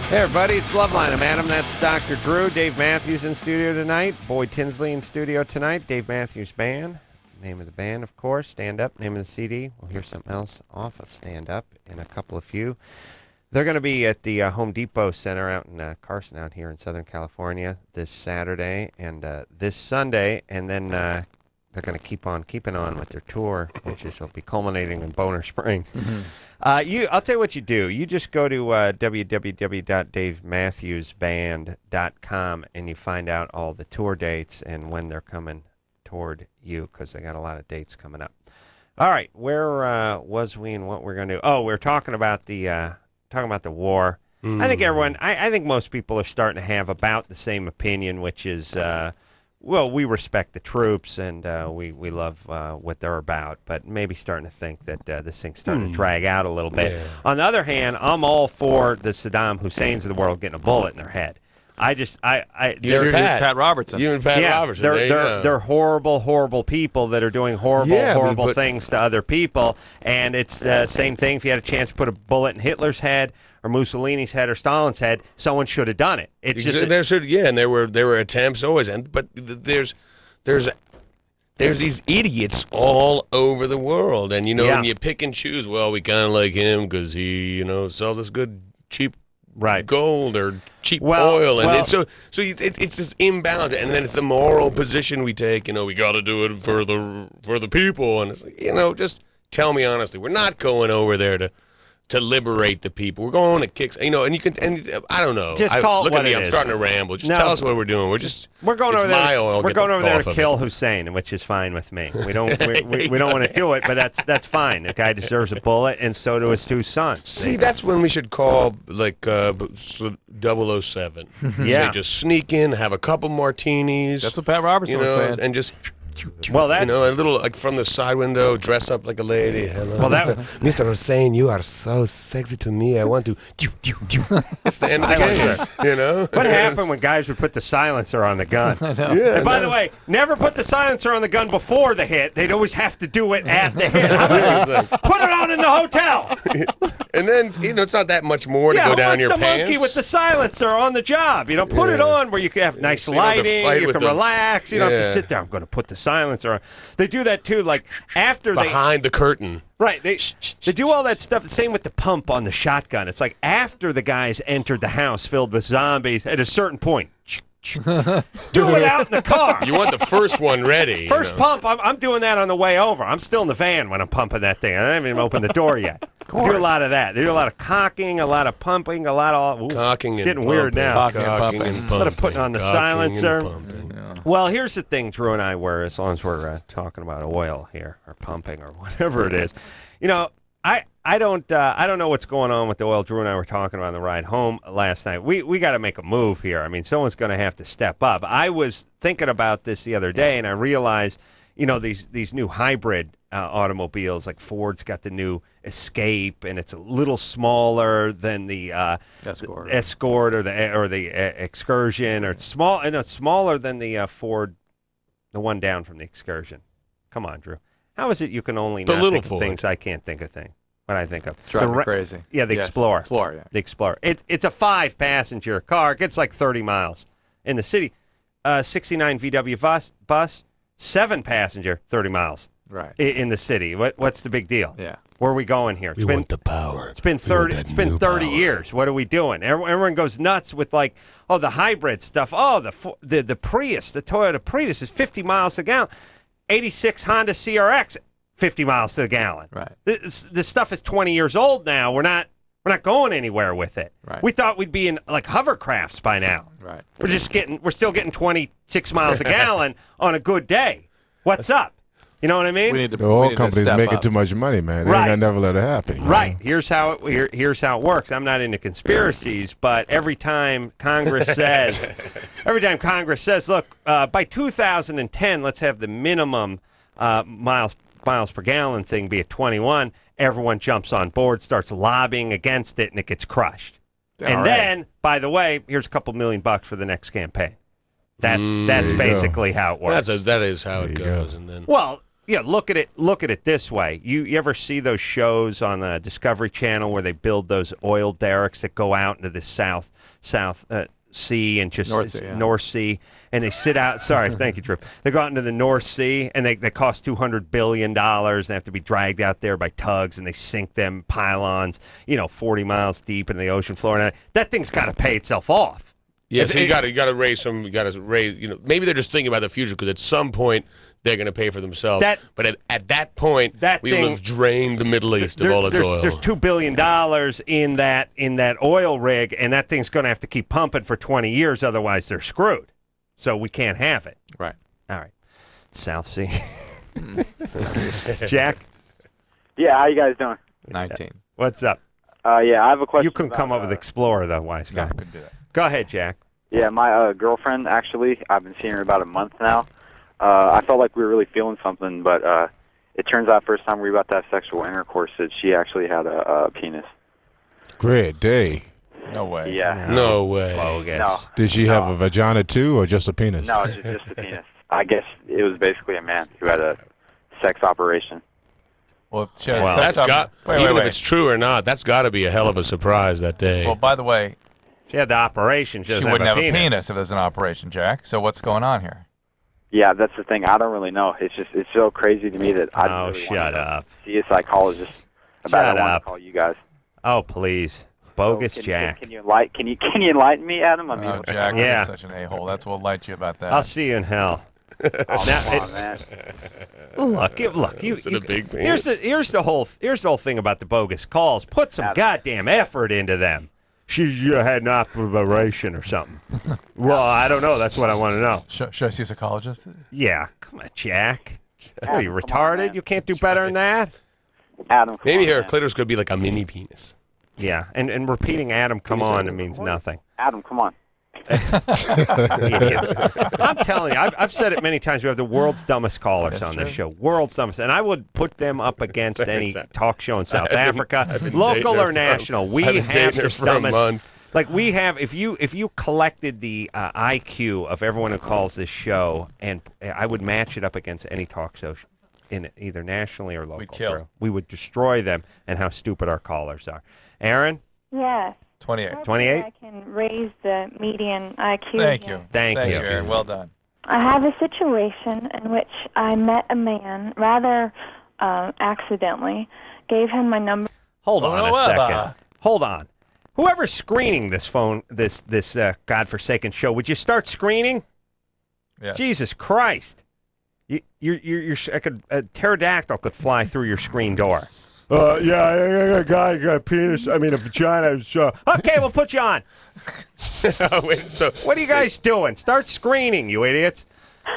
Hey, everybody, it's LoveLine. I'm Adam. That's Dr. Drew. Dave Matthews in studio tonight. Boyd Tinsley in studio tonight. Dave Matthews Band. Name of the band, of course. Stand Up. Name of the CD. We'll hear something else off of Stand Up in a couple of few. They're going to be at the Home Depot Center out in Carson out here in Southern California this Saturday and this Sunday. And then they're going to keep on keeping on with their tour, which will be culminating in Boner Springs. Mm-hmm. I'll tell you what you do. You just go to www.davematthewsband.com and you find out all the tour dates and when they're coming toward you, because they got a lot of dates coming up. All right, where was we and what we're going to do? Oh, we're talking about the war. I think I think most people are starting to have about the same opinion, which is, well, we respect the troops and we love what they're about, but maybe starting to think that this thing's starting to drag out a little bit. Yeah. On the other hand, I'm all for the Saddam Husseins of the world getting a bullet in their head. You're Pat Robertson. You and Pat Robertson. They're horrible, horrible people that are doing horrible things to other people. And it's the same thing. If you had a chance to put a bullet in Hitler's head or Mussolini's head or Stalin's head, someone should have done it. It's just and there were attempts always, but there's these idiots all over the world, and when you pick and choose, well, we kind of like him because he sells us good cheap. Right, gold or cheap oil, and it's this imbalance, and then it's the moral position we take. We got to do it for the people, and it's like, just tell me honestly, we're not going over there to liberate the people. We're going to kick, and you can, and I don't know. Just call look it at me. what it I'm is. starting to ramble. Just tell us what we're doing. We're going over there. Oil, we're going over there to kill it. Hussein, which is fine with me. We don't we don't want to do it, but that's fine. The guy deserves a bullet, and so do his two sons. See, that's when we should call 007. Yeah, Say, just sneak in, have a couple martinis. That's what Pat Robertson was saying, and just. Well, that's a little like from the side window, dress up like a lady. Hello. Well, that Mr. Hussein, you are so sexy to me. I want to. It's the end of the game. What happened when guys would put the silencer on the gun? Yeah, and by the way, never put the silencer on the gun before the hit. They'd always have to do it at the hit. How about you put it on in the hotel? And then it's not that much more to go down your pants. Yeah, pants. the monkey with the silencer on the job. Put it on where you can have nice lighting. You can relax. You don't have to sit there. I'm going to put the silencer on. They do that too, like after behind the curtain. Right. They do all that stuff. The same with the pump on the shotgun. It's like after the guys entered the house filled with zombies, at a certain point, do it out in the car. You want the first one ready. First pump, I'm doing that on the way over. I'm still in the van when I'm pumping that thing. I haven't even opened the door yet. They do a lot of that. They do a lot of cocking, a lot of pumping, a lot of cocking and getting pumping, weird now. Cocking and pumping. A lot of putting on the silencer. Yeah. Well, here's the thing, Drew and I were, as long as we're talking about oil here or pumping or whatever it is, I don't know what's going on with the oil. Drew and I were talking about on the ride home last night. We got to make a move here. I mean, someone's going to have to step up. I was thinking about this the other day, and I realized, these new hybrid automobiles, like Ford's got the new Escape, and it's a little smaller than the Escort or the Excursion, or it's small, and it's smaller than the Ford, the one down from the Excursion. Come on, Drew. How is it you can only not think of things? I can't think of things. What I think of. Driving me crazy. Yeah, the Explorer. Explorer, yeah. The Explorer. It's a 5-passenger car. It gets like 30 miles in the city. 69 VW bus, 7-passenger, 30 miles. Right. In the city. What's the big deal? Yeah. Where are we going here? We want the power. It's been 30. It's been 30 years. What are we doing? Everyone goes nuts with the hybrid stuff. Oh, the Prius, the Toyota Prius is 50 miles to the gallon. 86 Honda CRX, 50 miles to the gallon. Right. This stuff is 20 years old now. We're not going anywhere with it. Right. We thought we'd be in like hovercrafts by now. Right. We're still getting 26 miles a gallon on a good day. What's up? You know what I mean? The oil companies making too much money, man. They ain't gonna never let it happen. Right. Here's how it works. I'm not into conspiracies, but every time Congress says, look, by 2010, let's have the minimum miles per gallon thing be at 21. Everyone jumps on board, starts lobbying against it, and it gets crushed. Then, by the way, here's a couple $1 million for the next campaign. That's basically how it works. That is how it goes, and then look at it this way. You ever see those shows on the Discovery Channel where they build those oil derricks that go out into the South Sea and just North Sea, and they sit out. Sorry, thank you, Drew. They go out into the North Sea, and they cost $200 billion. They have to be dragged out there by tugs, and they sink them pylons, 40 miles deep in the ocean floor. And that thing's got to pay itself off. Yeah, so you got to raise some. You got to raise. Maybe they're just thinking about the future because at some point they're going to pay for themselves. But at that point, we will have drained the Middle East of all its oil. There's $2 billion in that oil rig, and that thing's going to have to keep pumping for 20 years, otherwise they're screwed. So we can't have it. Right. All right. South Sea. Jack? Yeah, how you guys doing? 19. What's up? Yeah, I have a question. You couldn't come up with Explorer, though, wise guy. No, I couldn't do that. Go ahead, Jack. Yeah, my girlfriend, actually, I've been seeing her about a month now. I felt like we were really feeling something, but it turns out first time we were about to have sexual intercourse that she actually had a penis. Great day. No way. Yeah. No way. Bogus. No. Did she have a vagina too, or just a penis? No, just a penis. I guess it was basically a man who had a sex operation. Well, that's got even if it's true or not, that's got to be a hell of a surprise that day. Well, by the way, she had the operation. She wouldn't have a penis if there's an operation, Jack. So what's going on here? Yeah, that's the thing. I don't really know. It's so crazy to me that I don't really shut want to up. see a psychologist about it. Shut I want up. to call you guys. Oh, please. Bogus So Jack. Can you enlighten me, Adam? I mean, Oh, Jack, you're such an a-hole. That's what light you about that. I'll see you in hell. Come on, man. Look. Here's the whole thing about the bogus calls. Put some goddamn effort into them. She had an operation or something. Well, I don't know. That's what I want to know. Should I see a psychologist? Yeah. Come on, Jack. Are you retarded? You can't do better than that? Adam, maybe her clitoris could be like a mini penis. Yeah, and repeating Adam, come on, it means nothing. Adam, come on. Idiots. I'm telling you, I've said it many times. We have the world's dumbest callers on this show. World's dumbest. And I would put them up against any talk show in South Africa, local or national. We have the dumbest. Like we have, if you collected the IQ of everyone who calls this show, and I would match it up against any talk show in either nationally or local. We'd kill. We would destroy them and how stupid our callers are. Aaron? Yes. 28. 28? I can raise the median IQ. Thank you. Thank you, Aaron. Well done. I have a situation in which I met a man rather accidentally, gave him my number. Hold on a second. Hold on. Whoever's screening this phone, this godforsaken show, would you start screening? Yes. Jesus Christ! A pterodactyl could fly through your screen door. Yeah, a guy got a penis. I mean, a vagina. Okay, we'll put you on. Wait, so what are you guys doing? Start screening, you idiots.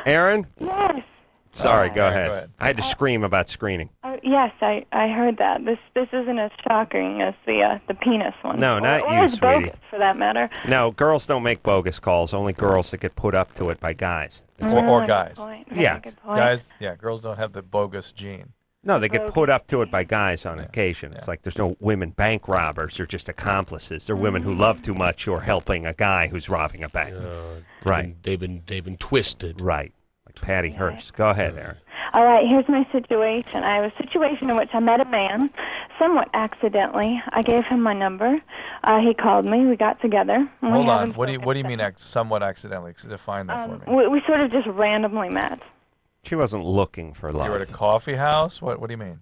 Aaron? Yes. Sorry, go ahead. I had to scream about screening. Yes, I heard that. This isn't as shocking as the penis one. No, not or you, as sweetie. bogus, for that matter. No, girls don't make bogus calls. Only girls that get put up to it by guys. Or guys. Yeah. Guys, girls don't have the bogus gene. No, they get put up to it by guys on occasion. It's like there's no women bank robbers. They're just accomplices. They're women who love too much who are helping a guy who's robbing a bank. Right. They've been twisted. Right. Like Patty Hearst. Go ahead, Aaron. All right, here's my situation. I have a situation in which I met a man, somewhat accidentally. I gave him my number. He called me. We got together. Hold on. What do you mean somewhat accidentally? Define that for me. We sort of just randomly met. She wasn't looking for love. You were at a coffee house? What do you mean?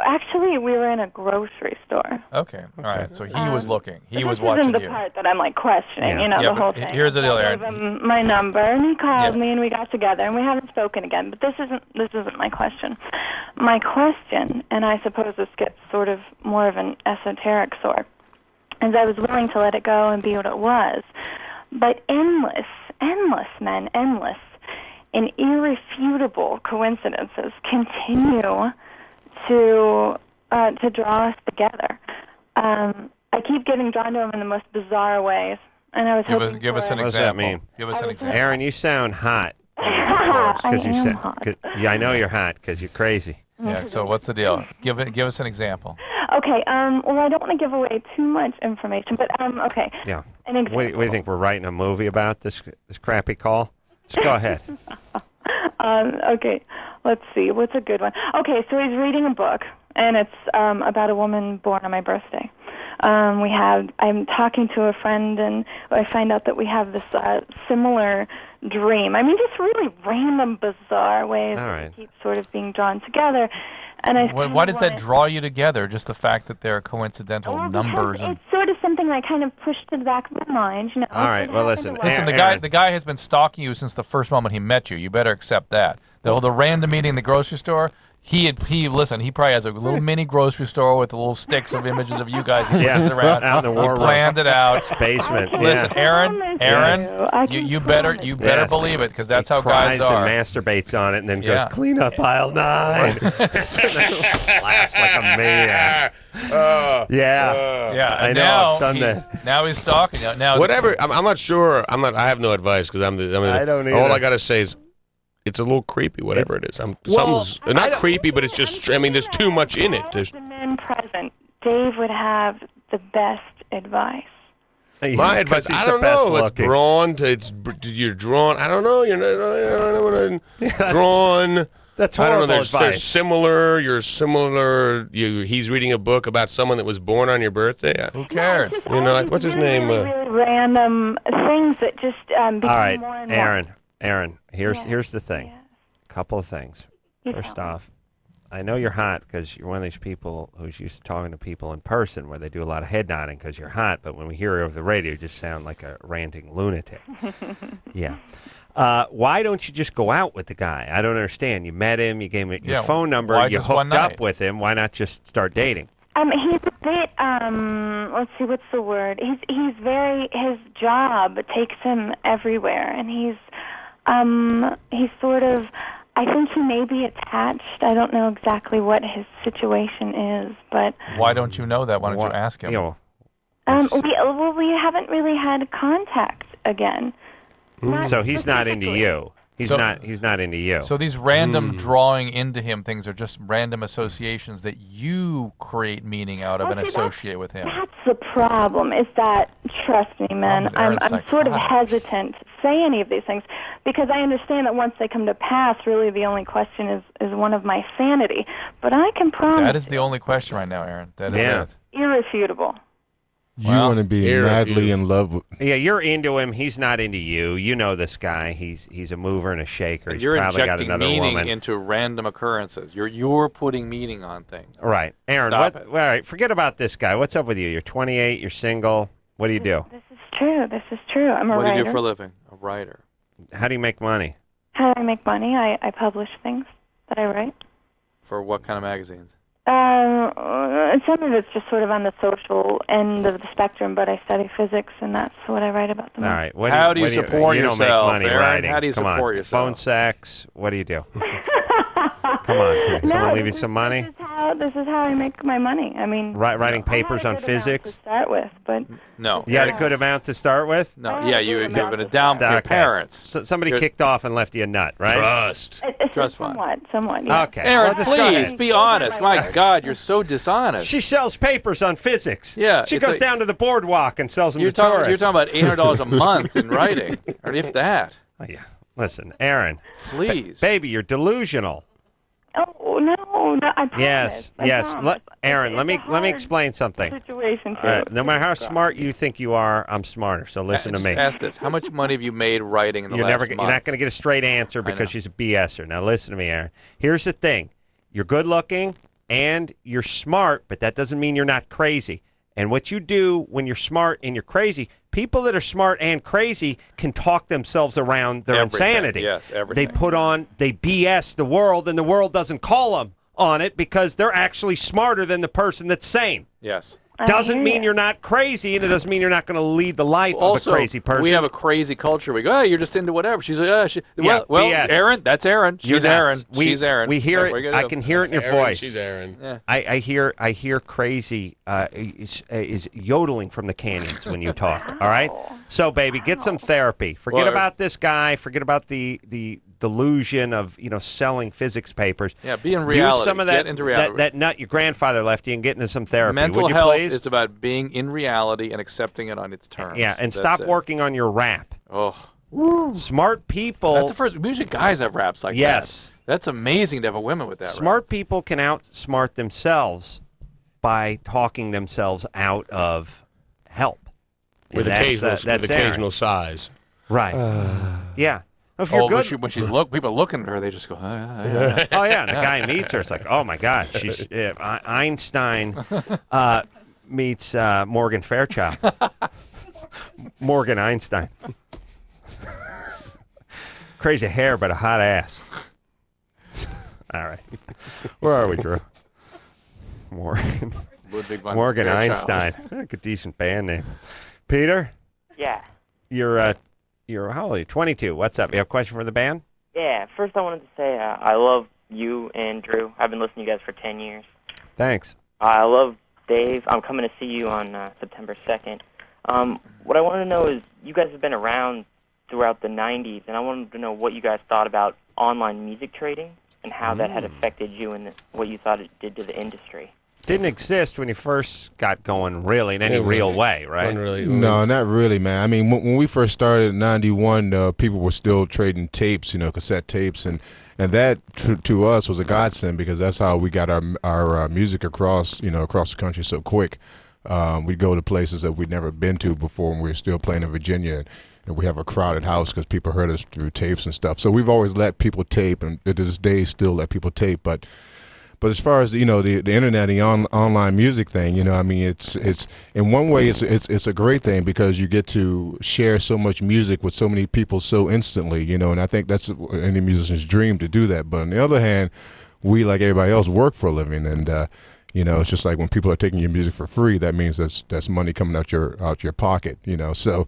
Actually, we were in a grocery store. Okay. All right. So he was looking. He was this watching isn't the you. part that I'm like questioning, the whole thing. Here's the deal, I Aaron. gave him my number, and he called me, and we got together, and we haven't spoken again. But this isn't my question. My question, and I suppose this gets sort of more of an esoteric sort, is I was willing to let it go and be what it was, but endless men, and irrefutable coincidences continue to draw us together. I keep getting drawn to them in the most bizarre ways, and I was hoping give us an What does example. that mean? Give us an example. Aaron, you sound hot. I am hot. Yeah, I know you're hot because you're crazy. Yeah. So what's the deal? Give us an example. Okay. Well, I don't want to give away too much information, but okay. Yeah. An example. What do you think? We're writing a movie about this crappy call? Just go ahead. Okay. Let's see. What's a good one? Okay. So he's reading a book, and it's about a woman born on my birthday. I'm talking to a friend, and I find out that we have this similar dream. I mean, just really random, bizarre ways that we keep sort of being drawn together. And why does that draw you together? Just the fact that there are coincidental numbers. It's sort of something I kind of pushed to the back of my mind. All right. Well, listen. Listen, the guy has been stalking you since the first moment he met you. You better accept that. The random meeting in the grocery store. He probably has a little mini grocery store with the little sticks of images of you guys. He pushes around. Out in the war He planned it out. Basement. Listen, Aaron, you better believe it, because that's how guys are. And masturbates on it, and then goes clean up aisle 9. Laughs like a maniac. I know. I've done that. Now he's stalking. Now whatever. I'm not sure. I have no advice because I don't either. All I gotta say is, it's a little creepy, whatever it is. Something's not creepy, but it's just, there's too much in it. The men present, Dave would have the best advice. My advice, I don't know. You're drawn. I don't know. You're drawn. That's I don't know. horrible They're advice. similar. You're similar. He's reading a book about someone that was born on your birthday. Who cares? What's his name? Really random things that just become All right, more and more. Aaron, here's the thing. Couple of things. First off, I know you're hot because you're one of these people who's used to talking to people in person where they do a lot of head nodding because you're hot, but when we hear you over the radio, you just sound like a ranting lunatic. Yeah. Why don't you just go out with the guy? I don't understand. You met him, you gave him your phone number, you hooked up with him. Why not just start dating? He's a bit, let's see, what's the word? He's very, his job takes him everywhere, and he's sort of, I think he may be attached. I don't know exactly what his situation is, but... Why don't you know that? Why don't you ask him? We haven't really had contact again. So he's not into you. He's not into you. So these random drawing into him things are just random associations that you create meaning out of and associate with him. That's the problem, is that, trust me, man, I'm sort of hesitant to say any of these things because I understand that once they come to pass, really the only question is one of my sanity. But I can promise... That is the only question right now, Aaron. That is it. Irrefutable. You want to be madly in love with... Yeah, you're into him. He's not into you. You know this guy. He's a mover and a shaker. And He's you're probably got injecting another meaning woman. into random occurrences. You're putting meaning on things. Right. Aaron, all right, forget about this guy. What's up with you? You're 28, you're single. What do you do? This is true. I'm a writer. What do you do for a living? A writer. How do you make money? How do I make money? I publish things that I write. For what kind of magazines? Some of it's just sort of on the social end of the spectrum, but I study physics, and that's what I write about the most. All right. How do you support you yourself, don't make money Aaron? writing. How do you Come support on. yourself? Phone sex. What do you do? Come on. Can someone leave you some money? This is how I make my money. I mean, writing papers on physics? to start with, but no. You had a good amount to start with? No. Yeah, you have been down for your parents. So somebody kicked off and left you a nut, right? Trust fund. Somewhat. Yeah. Okay. Aaron, Well, please be honest. My God, you're so dishonest. She sells papers on physics. Yeah. She goes down to the boardwalk and sells them to tourists. You're talking about $800 a month in writing, or if that. Oh, yeah. Listen, Aaron. Please. Baby, you're delusional. Oh no! I promise. Yes. Aaron, let me explain something. Situation too. All right, no matter how smart you think you are, I'm smarter. So listen to me. Ask this: how much money have you made writing in the last month? You're not going to get a straight answer because she's a BSer. Now listen to me, Aaron. Here's the thing: you're good looking and you're smart, but that doesn't mean you're not crazy. And what you do when you're smart and you're crazy, people that are smart and crazy can talk themselves around their insanity. Yes, everything. They BS the world, and the world doesn't call them on it because they're actually smarter than the person that's sane. Yes. Doesn't mean you're not crazy, and it doesn't mean you're not going to lead the life of a crazy person. We have a crazy culture. We go, hey, you're just into whatever. She's like, well, BS. Aaron, that's Aaron. She's Aaron. She's Aaron. We hear What are you it. gonna I do? can hear it in your Aaron, voice. She's Aaron. Yeah. I hear crazy is yodeling from the canyons when you talk. All right. So, baby, get some therapy. Forget about this guy. Forget about the delusion of selling physics papers. Yeah, be in reality. Use some of Get into reality. that nut your grandfather left you and get into some therapy. Mental Would you health please? is about being in reality and accepting it on its terms. Yeah, and That's stop it. working on your rap. Oh. Smart people. That's the first. Usually guys have raps like that. Yes. That's amazing to have a women with that. Smart people can outsmart themselves by talking themselves out of help. With occasional size. Right. Yeah. If you're good, when she's people are looking at her, they just go, yeah. Oh yeah, and the guy meets her. It's like, oh my God, she's Einstein meets Morgan Fairchild. Morgan Einstein. Crazy hair, but a hot ass. All right. Where are we, Drew? Morgan. Morgan Einstein. Like a decent band name. Peter? Yeah. You're how old are you? 22. What's up? You have a question for the band? Yeah. First, I wanted to say I love you and Drew. I've been listening to you guys for 10 years. Thanks. I love Dave. I'm coming to see you on September 2nd. What I wanted to know is you guys have been around throughout the 90s, and I wanted to know what you guys thought about online music trading and how that had affected you and what you thought it did to the industry. Didn't exist when you first got going, really, in any real way, right? No, not really, man. I mean, when we first started in '91, people were still trading tapes, cassette tapes, and that to us was a godsend because that's how we got our music across the country so quick. We'd go to places that we'd never been to before, and we were still playing in Virginia, and we have a crowded house because people heard us through tapes and stuff. So we've always let people tape, and to this day still let people tape, but as far as the internet and online music thing, I mean, it's in one way it's a great thing because you get to share so much music with so many people so instantly, and I think that's any musician's dream to do that. But on the other hand, we, like everybody else, work for a living, and it's just like when people are taking your music for free, that means that's money coming out your pocket, So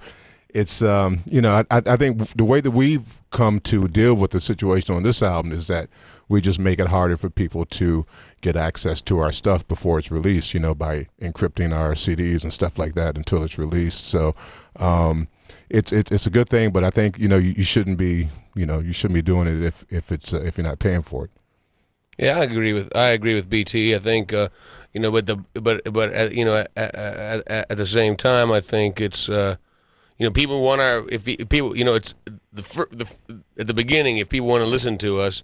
it's I think the way that we've come to deal with the situation on this album is that we just make it harder for people to get access to our stuff before it's released, by encrypting our CDs and stuff like that until it's released. So it's a good thing, but I think you shouldn't be doing it if you're not paying for it. Yeah, I agree with BT. I think at the same time, I think it's people want it's at the beginning, if people want to listen to us,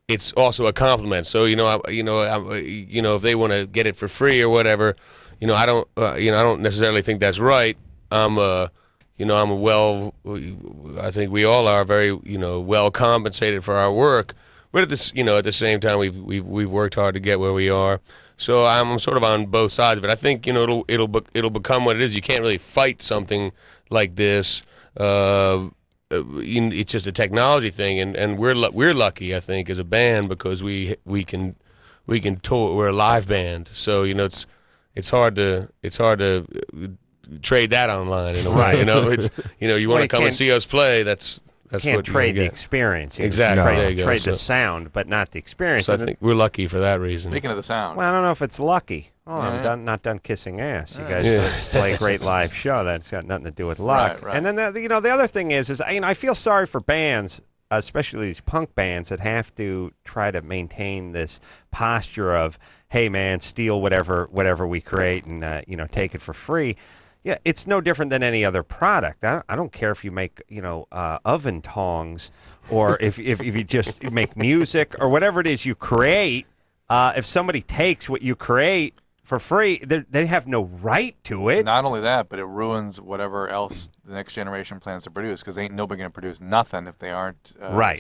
it's also a compliment. So if they want to get it for free or whatever, I don't necessarily think that's right. I think we all are very well compensated for our work. But at the same time, we've worked hard to get where we are. So I'm sort of on both sides of it. I think it'll become what it is. You can't really fight something like this. It's just a technology thing, and we're lucky, I think, as a band because we can tour. We're a live band, so it's hard to trade that online in a way. It's you want to come and see us play. That's can't what trade the experience. You exactly. Trade the sound, but not the experience. So I think we're lucky for that reason. Speaking of the sound, well, I don't know if it's lucky. I'm not done kissing ass. You guys play a great live show. That's got nothing to do with luck. Right. And then the other thing is I feel sorry for bands, especially these punk bands that have to try to maintain this posture of, hey man, steal whatever we create and take it for free. Yeah, it's no different than any other product. I don't care if you make oven tongs, or if you just make music or whatever it is you create. If somebody takes what you create for free, they have no right to it. Not only that, but it ruins whatever else the next generation plans to produce, because ain't nobody going to produce nothing if they aren't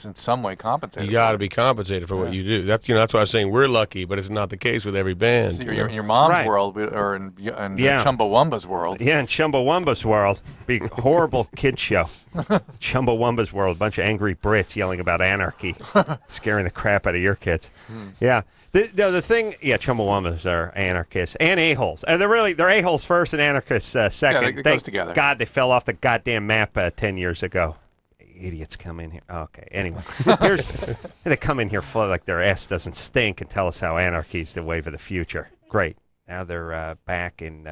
in some way compensated. You got to be compensated for what you do. That's that's why I was saying we're lucky, but it's not the case with every band. So in your mom's world, or in Chumbawamba's world. Yeah, in Chumbawamba's world, big horrible kid show. Chumbawamba's world, a bunch of angry Brits yelling about anarchy, scaring the crap out of your kids. Yeah. The thing, Chumbawambas are anarchists and a-holes. And they're a-holes first and anarchists second. Yeah, it goes together. God, they fell off the goddamn map 10 years ago. Idiots come in here. Okay, anyway. They come in here like their ass doesn't stink and tell us how anarchy is the wave of the future. Great. Now they're back in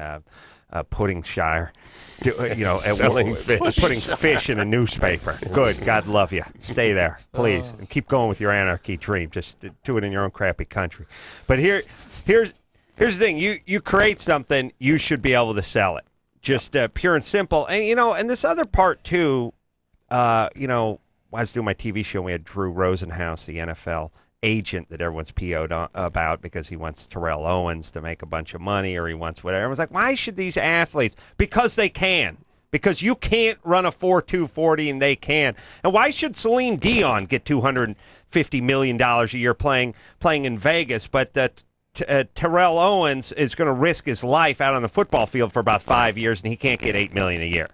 Puddingshire, selling fish. Putting fish in a newspaper. Good. God love you. Stay there, please, and keep going with your anarchy dream. Just do it in your own crappy country. But here's the thing: you create something, you should be able to sell it. Just pure and simple. And and this other part too. I was doing my TV show. And we had Drew Rosenhaus, the NFL agent that everyone's PO'd about because he wants Terrell Owens to make a bunch of money, or he wants whatever. Everyone's like, why should these athletes? Because they can. Because you can't run a 4.2 40 and they can. And why should Celine Dion get $250 million a year playing in Vegas, but Terrell Owens is going to risk his life out on the football field for about 5 years and he can't get $8 million a year?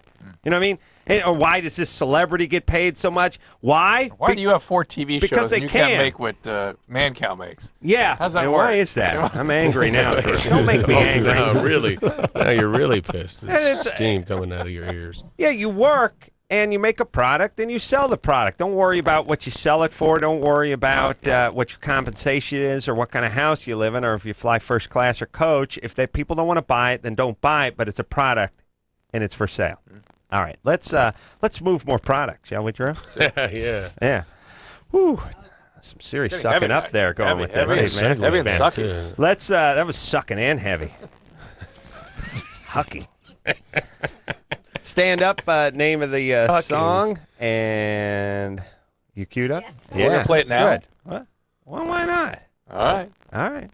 You know what I mean? Hey, or why does this celebrity get paid so much? Why? Why do you have 4 TV shows because they and you can. can't make what Mancow makes? Yeah. How's that and work? why is that? I'm angry now. Don't make me angry. No, really. Now you're really pissed. There's it's- steam coming out of your ears. Yeah, you work and you make a product and you sell the product. Don't worry about what you sell it for. Don't worry about what your compensation is or what kind of house you live in or if you fly first class or coach. If people don't want to buy it, then don't buy it, but it's a product and it's for sale. All right, let's move more product, shall we, Drew? Yeah. Yeah. Whew. Some serious Getting sucking heavy up tonight. there going Heavy, with that. heavy, Dave Matthews heavy and Band. sucky. Let's that was sucking and heavy. Hucky. Stand up, name of the song, and you queued up? Yes. We're gonna play it now? Good. What? Well, why not? All right.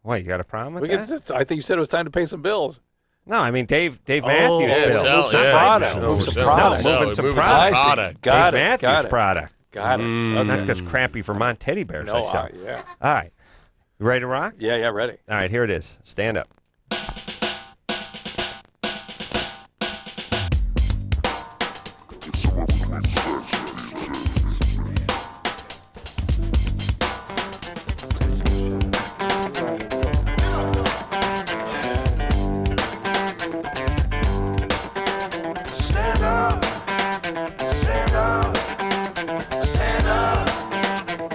What, you got a problem with We that? can I think you said it was time to pay some bills. No, I mean Dave Matthews. yeah, Bill. sell, Move some yeah. product. Sell, Move some sell, product. sell. Moving some Moving some product. product. Got Dave it, Matthews got it. product. Got it. Not this crappy Vermont teddy bears No, I sell. yeah. All right. You ready to rock? Yeah, ready. All right, here it is. Stand up. Stand up, stand up, stand up,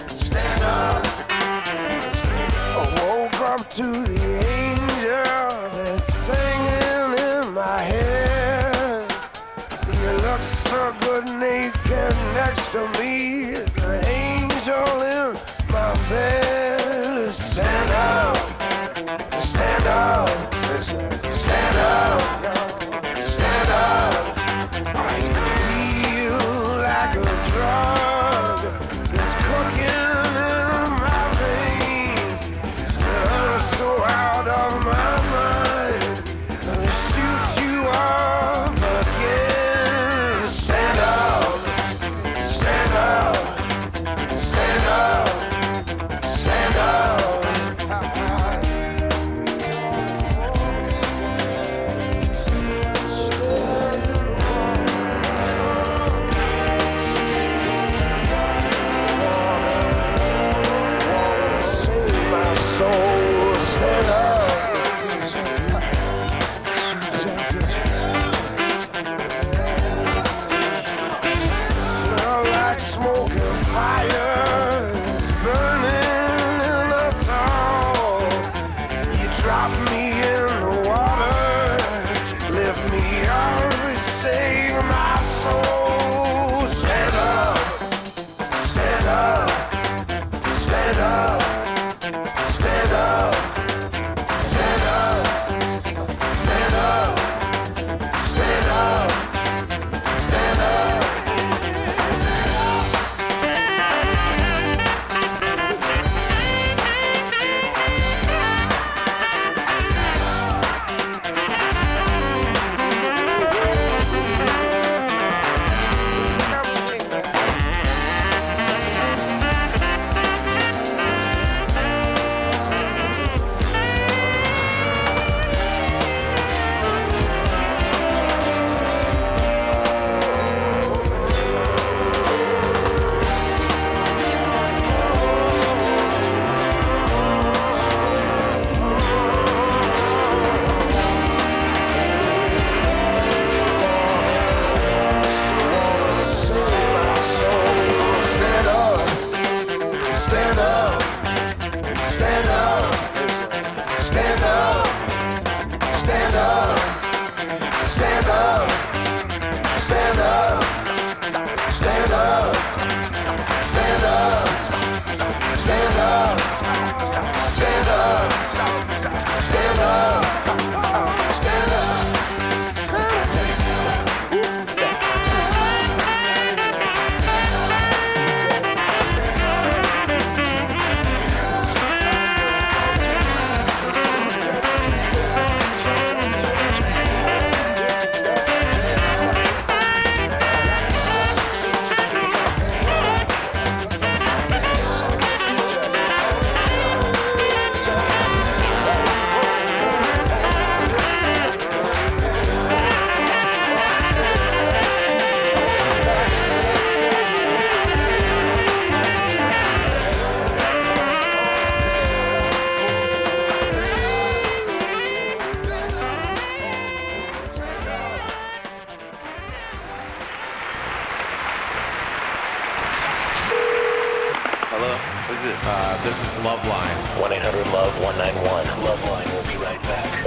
stand up. I woke up to the angels that's singing in my head. You look so good naked next to me, the angel in my bed. Stand up, stand up, stand up. Stand up, I feel like a drug that's cooking in my veins. I'm so out of my mind, and it shoots you up again. Stand up, stand up, stand up, stand up. Save my soul, stand up. Smell like smoke and fire is burning in us all. You drop me in the water, lift me up, save my soul. Stand up, stand up. Stand up, stand up, stand up, stand up, stand up, stand up. Stand up, stand up, stand up, stand up, stand up, stand up, stand up, stand up, stand up, stand up, stand up, stand up. This is LoveLine. 1-800-LOVE-191. LoveLine will be right back.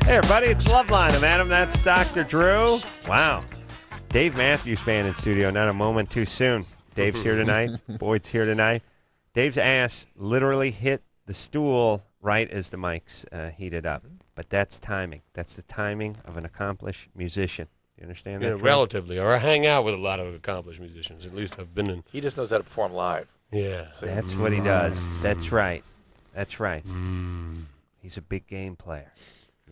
Hey, everybody, it's LoveLine. I'm Adam. That's Dr. Drew. Wow. Dave Matthews Band in studio. Not a moment too soon. Dave's here tonight. Boyd's here tonight. Dave's ass literally hit the stool right as the mics heated up. But that's timing. That's the timing of an accomplished musician. You understand that? Yeah, relatively. Or I hang out with a lot of accomplished musicians. At least I've been in. He just knows how to perform live. Yeah. That's what he does. That's right. That's right. He's a big game player.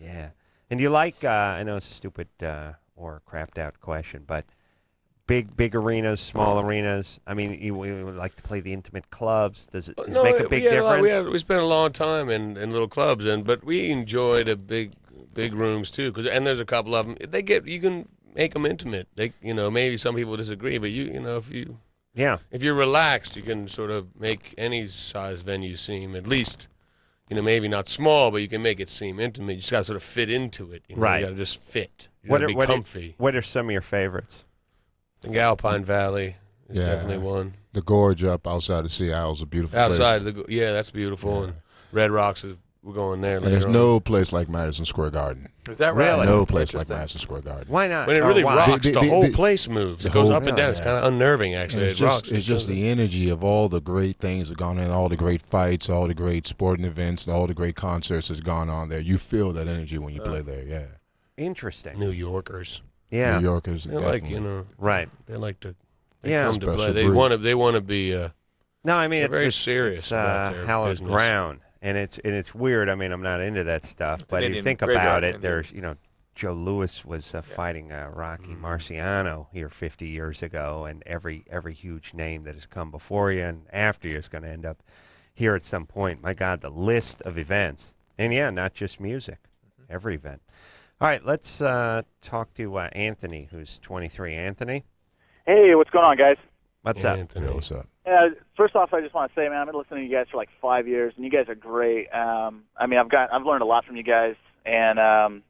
Yeah. And you like, I know it's a stupid or crapped out question, but big arenas, small arenas. I mean, you would like to play the intimate clubs. Does it make a big difference? We spent a long time in little clubs, but we enjoy the big rooms too. And there's a couple of them. You can make them intimate. Maybe some people disagree, but if you're relaxed, you can sort of make any size venue seem at least. Maybe not small, but you can make it seem intimate. You just got to sort of fit into it. Right. You got to just fit. You got to be comfy. What are some of your favorites? I think Alpine Valley is definitely one. The gorge up outside of Seattle is a beautiful place. That's beautiful. Yeah. And Red Rocks, we're going there. And there's no place like Madison Square Garden. Is that right? Really? No place like Madison Square Garden. Why not? When it really rocks, the whole place moves. It goes up and down. It's kind of unnerving, actually. It's just the energy of all the great things that have gone on, all the great fights, all the great sporting events, all the great concerts that's gone on there. You feel that energy when you play there, yeah. Interesting. New Yorkers. Yeah. New Yorkers. They're like, right. They like to come to play. They want to be no, I mean, it's very serious about their hallowed business. ground. And it's weird. I mean, I'm not into that stuff, but if you think about it, there's Joe Louis was fighting Rocky Marciano here 50 years ago, and every huge name that has come before you and after you is going to end up here at some point. My God, the list of events, and not just music, every event. All right, let's talk to Anthony, who's 23. Anthony, hey, what's going on, guys? What's up? Anthony, what's up? First off, I just want to say, man, I've been listening to you guys for like 5 years, and you guys are great. I mean, I've learned a lot from you guys, and I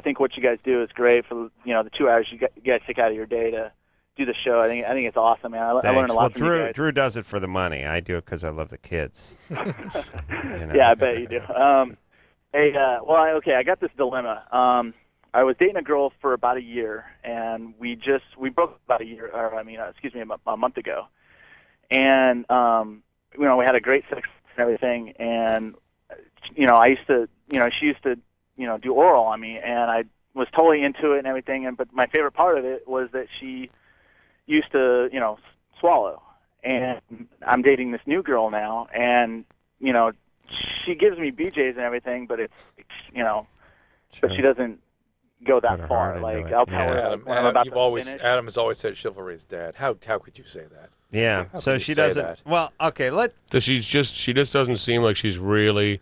think what you guys do is great for the 2 hours you guys take out of your day to do the show. I think it's awesome, man. I learned a lot from you guys. Drew does it for the money. I do it because I love the kids. Yeah, I bet you do. I got this dilemma. I was dating a girl for about a year, and we broke up about a month ago. And we had a great sex and everything, and I used to, she used to, do oral on me, and I was totally into it and everything. But my favorite part of it was that she used to, swallow. And I'm dating this new girl now, and she gives me BJ's and everything, but it's but she doesn't go that far. Like I'll tell her when I'm about to finish. Adam has always said chivalry is dead. How could you say that? Yeah. So she doesn't. That? Well, okay. So she just doesn't seem like she's really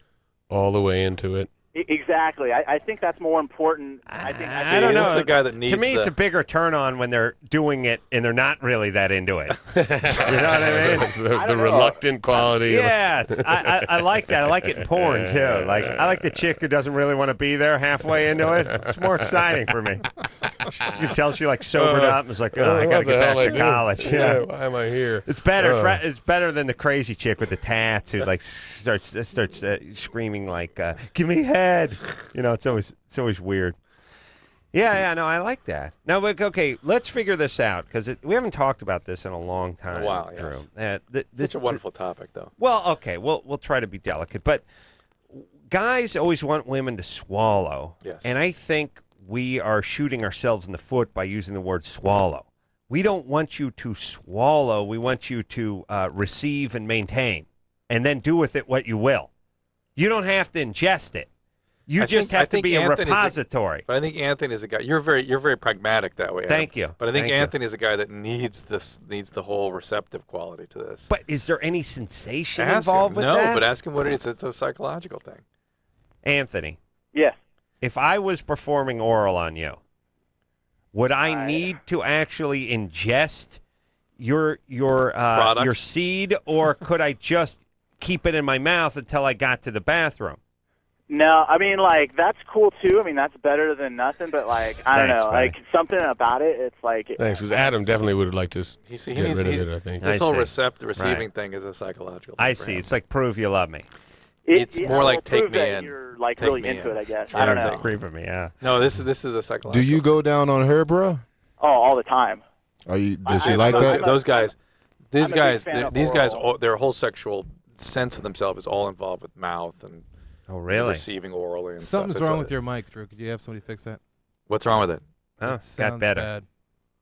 all the way into it. Exactly. I think that's more important. I don't know. The guy that needs to me, it's a bigger turn on when they're doing it and they're not really that into it. You know what I mean? It's the reluctant quality. Yeah, I like that. I like it in porn too. Like I like the chick who doesn't really want to be there halfway into it. It's more exciting for me. You can tell she sobered up and was like, I got to get back to college. Yeah, why am I here? It's better. It's better than the crazy chick with the tats who starts screaming like, "Give me head." It's always weird. Yeah, no, I like that. Now, okay, let's figure this out because we haven't talked about this in a long time. Wow, yes. This is a wonderful topic, though. Well, okay, we'll try to be delicate, but guys always want women to swallow. Yes. And I think we are shooting ourselves in the foot by using the word swallow. We don't want you to swallow. We want you to receive and maintain, and then do with it what you will. You don't have to ingest it. You just have to be a repository. But I think Anthony is a guy. You're very pragmatic that way. Adam. Thank you. But I think Anthony is a guy that needs the whole receptive quality to this. But is there any sensation involved with that? No, but ask him what it is. It's a psychological thing. Anthony. Yes. If I was performing oral on you, Would I need to actually ingest your seed, or could I just keep it in my mouth until I got to the bathroom? No, I mean, like, that's cool, too. I mean, that's better than nothing, but, like, I don't know. Buddy. Like, something about it, it's like... Thanks, because Adam definitely would have liked to get rid of it, I think. This whole receiving thing is a psychological thing. I see. It's like prove you love me. It's more like take me in. You're, like, Take really me into in. it, I guess. Yeah, I don't know. Creeping me, yeah. No, this is a psychological. Do you go down on her, bro? Oh, all the time. Does she like that? Those guys, these I'm a big guys, fan of these guys, oral. their whole sexual sense of themselves is all involved with mouth and really? receiving orally and Something's stuff. wrong with your mic, Drew. Could you have somebody fix that? What's wrong with it? Oh, It got sounds better. bad.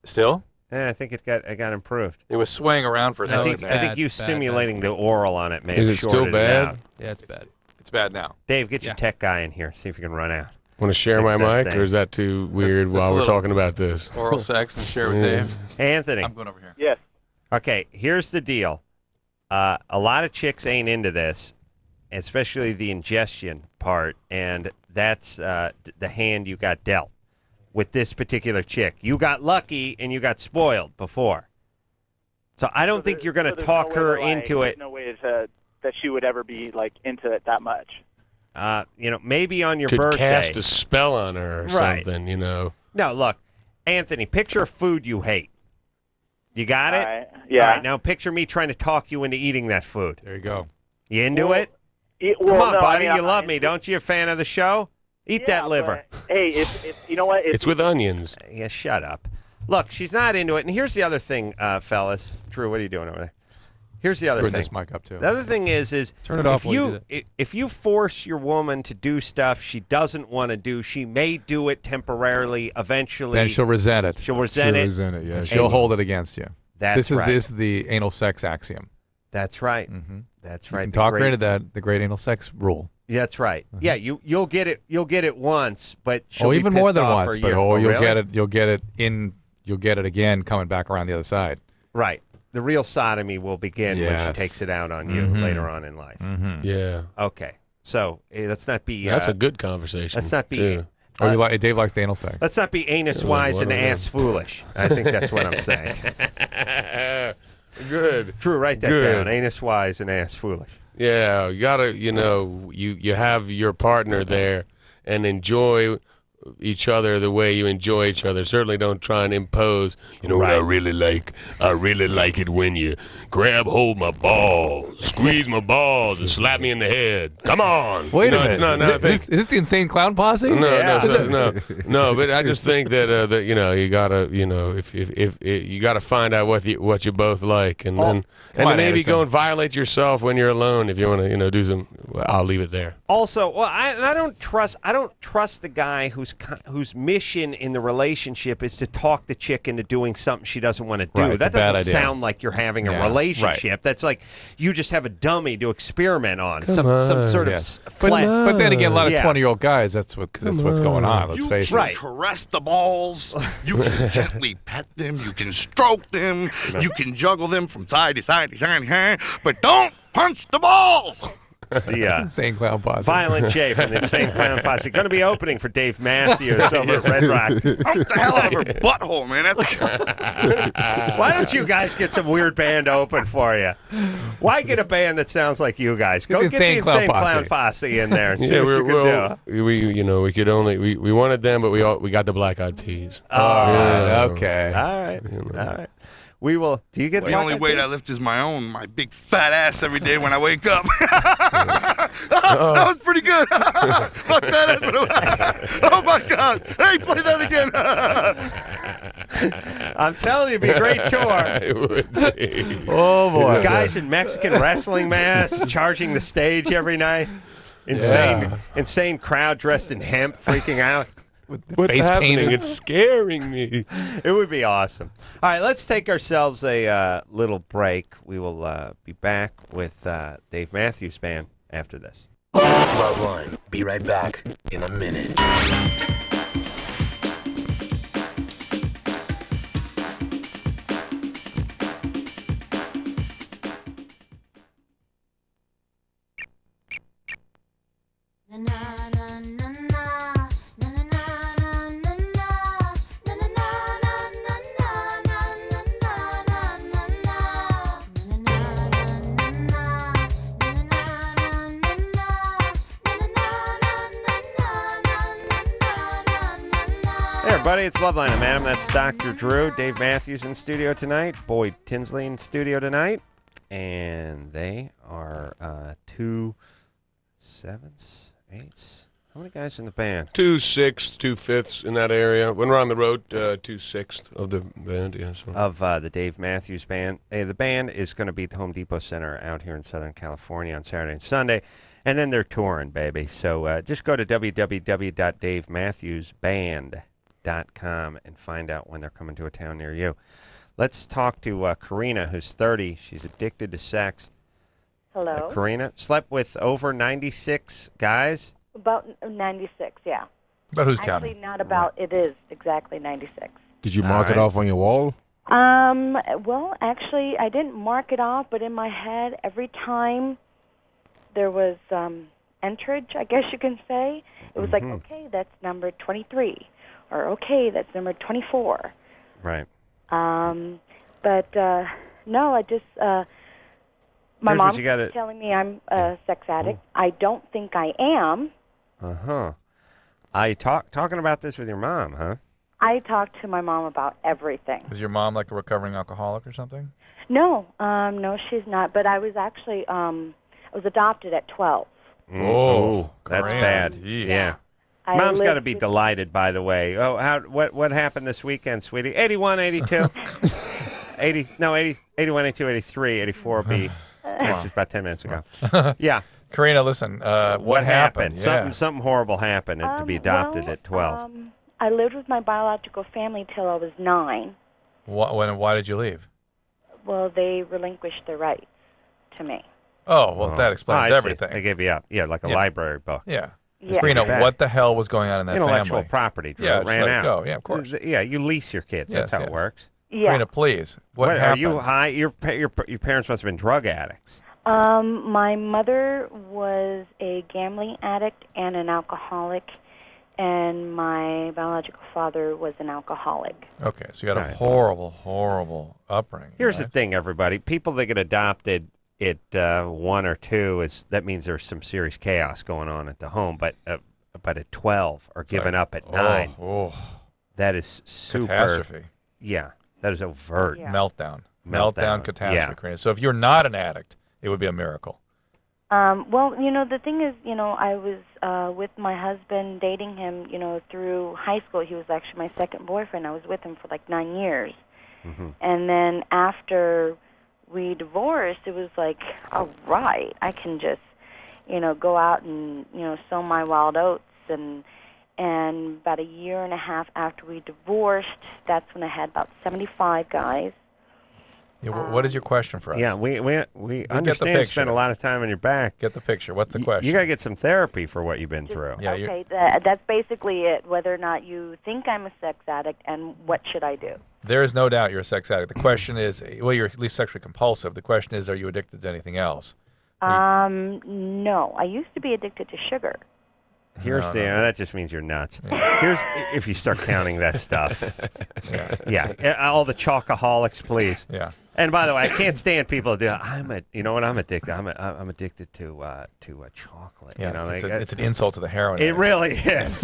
Still? Yeah, I think it got improved. It was swaying around for a I second. think you simulating the oral on it may Is have it still shorted bad? out. Yeah, it's bad. It's bad now. Dave, get your tech guy in here. See if you can run out. Want to share my Fix that mic, thing. or is that too weird while a we're little talking about this? Oral sex and share with Yeah. Dave. Hey, Anthony. I'm going over here. Yes. Okay, here's the deal. A lot of chicks ain't into this, especially the ingestion part, and that's the hand you got dealt with this particular chick. You got lucky and you got spoiled before. So I don't think you're going to there's talk no way her to, like, into there's it. no way that she would ever be, like, into it that much. Maybe on your Could birthday. cast a spell on her or Right. something, you know. No, look, Anthony, picture a food you hate. You got it? All right, yeah. All right, now picture me trying to talk you into eating that food. There you go. You into Well, it? well, Come on, no, I buddy. mean, You love me, don't you? A fan of the show? Eat that liver. Hey, if you know what? It's with onions. Yeah, shut up. Look, she's not into it. And here's the other thing, fellas. Drew, what are you doing over there? Here's the other Screwing thing. this mic up, too. The other thing is Turn it off while you do if you force your woman to do stuff she doesn't want to do, she may do it temporarily. Eventually, Then she'll resent it. She'll resent it. Yeah. And she'll hold it against you. That's this is right. this is the anal sex axiom. That's right. Mm-hmm. That's You right. can The talk her great- into that. The great anal sex rule. Yeah, that's right. Yeah, you'll get it. You'll get it once, but she'll Oh, be even more pissed than off once. for a But year. you'll really? get it. You'll get it in. You'll get it again coming back around the other side. Right. The real sodomy will begin when she Yes. takes it out on you Mhm. later on in life. Mhm. Yeah. Okay. So let's not be. That's a good conversation. Let's not be. too. Oh, you like Dave likes the anal sex. Let's not be anus wise and ass foolish. I think that's what I'm saying. Good. Drew, write that Good. down. Anus wise and ass foolish. Yeah, you gotta, you have your partner there and enjoy each other the way you enjoy each other. Certainly don't try and impose. You know what I really like? I really like it when you hold my balls, squeeze my balls, and slap me in the head. Come on. Wait a minute. It's not, is this the insane clown posse? No, but I just think that you gotta, if you gotta find out what you both like, and then on, maybe Anderson. go and violate yourself when you're alone if you want to, do some. I'll leave it there. Also, I don't trust the guy whose mission in the relationship is to talk the chick into doing something she doesn't want to do. Right, it's that a bad doesn't idea. sound like you're having Yeah, a right. relationship. That's like you just have a dummy to experiment on. Come Some sort of Yes. flat. But then again, a lot of Yeah. 20-year-old guys. That's what's going on. Let's You face can it. caress the balls. You can gently pet them. You can stroke them. You can juggle them from side to side to side to side. But don't punch the balls. The Insane clown posse. Violent J from the Insane Clown Posse. Going to be opening for Dave Matthews over at Red Rock. Pump the hell out of her butthole, man. That's Why don't you guys get some weird band to open for you? Why get a band that sounds like you guys? Go get the Insane Clown Posse in there and see what you can do. We could only we wanted them, but we got the Black Eyed Peas. Okay. All right. All right. We will. Do you get the Black only Eyed weight Peas? I lift is my own, my big fat ass every day when I wake up. That was pretty good. My fat ass. Oh my God! Hey, play that again. I'm telling you, it'd be a great tour. It would be. Oh boy. Guys in Mexican wrestling masks charging the stage every night. Insane crowd dressed in hemp freaking out. What's face happening? painted. It's scaring me. It would be awesome. All right, let's take ourselves a little break. We will be back with Dave Matthews Band after this. LoveLine. Be right back in a minute. everybody. It's Loveline. I'm Adam. That's Dr. Drew. Dave Matthews in studio tonight. Boyd Tinsley in studio tonight. And they are 2 7s, 8s. How many guys in the band? 2 6s, 2 5s in that area. When we're on the road, 2 6s of the band. Yeah, so. Of the Dave Matthews Band. The band is going to be at the Home Depot Center out here in Southern California on Saturday and Sunday. And then they're touring, baby. So just go to www.davematthewsband.com and find out when they're coming to a town near you. Let's talk to Karina, who's 30. She's addicted to sex. Hello. Karina, slept with over 96 guys? About 96, yeah. But who's Actually, counting? not about, it is exactly 96. Did you mark it off on your wall? Well, actually, I didn't mark it off, but in my head, every time there was enterage, I guess you can say, it was like, okay, that's number 23, or okay, that's number 24. Right. But no, I just, my Here's what mom's you gotta- telling me I'm a sex addict. I don't think I am. Uh-huh. I talking about this with your mom, huh? I talked to my mom about everything. Is your mom like a recovering alcoholic or something? No, no, she's not. But I was actually, I was adopted at 12. Oh, that's Karina. bad. Jeez. Yeah. I Mom's got to lived be with- delighted, by the way. Oh, what happened this weekend, sweetie? 81, 82? 81, 82, 83, 84 will be just about 10 minutes ago. Yeah. Karina, listen, What happened? Yeah. Something horrible happened to be adopted at 12. I lived with my biological family till I was 9. Why did you leave? Well, they relinquished their rights to me. Oh, well, that explains I see. everything. They gave you up. Yeah, like a library book. Yeah. Yeah. Karina, Bad. what the hell was going on in that Intellectual family? property, Drew. Yeah, It just ran let it out. go. Yeah, of course. Yeah, you lease your kids. Yes, That's how yes. it works. Yeah. Karina, please. What Are happened? you high? Your parents must have been drug addicts. My mother was a gambling addict and an alcoholic, and my biological father was an alcoholic. Okay, so you had a horrible, horrible upbringing. Here's right? the thing, everybody. People that get adopted at 1 or 2, that means there's some serious chaos going on at the home. But at 12 or giving up at 9, that is super catastrophe. Yeah, that is overt. Meltdown, Meltdown. catastrophe, Yeah. Karina. So if you're not an addict, it would be a miracle. Well, the thing is, I was with my husband, dating him, through high school. He was actually my second boyfriend. I was with him for like 9 years. And then after we divorced, it was like, all right, I can just, go out and, sow my wild oats. And about a year and a half after we divorced, that's when I had about 75 guys. Yeah, what is your question for us? Yeah, we get understand the you spend a lot of time on your back. Get the picture. What's the question? You got to get some therapy for what you've been through. Yeah, Okay, that's basically it, whether or not you think I'm a sex addict and what should I do. There is no doubt you're a sex addict. The question is, well, you're at least sexually compulsive. The question is, are you addicted to anything else? No, I used to be addicted to sugar. Here's that just means you're nuts. Here's if you start counting that stuff. Yeah. All the chocoholics, please. Yeah. And by the way, I can't stand people that do. I'm addicted. I'm addicted to chocolate. Yeah, it's an insult to the heroin. It really is.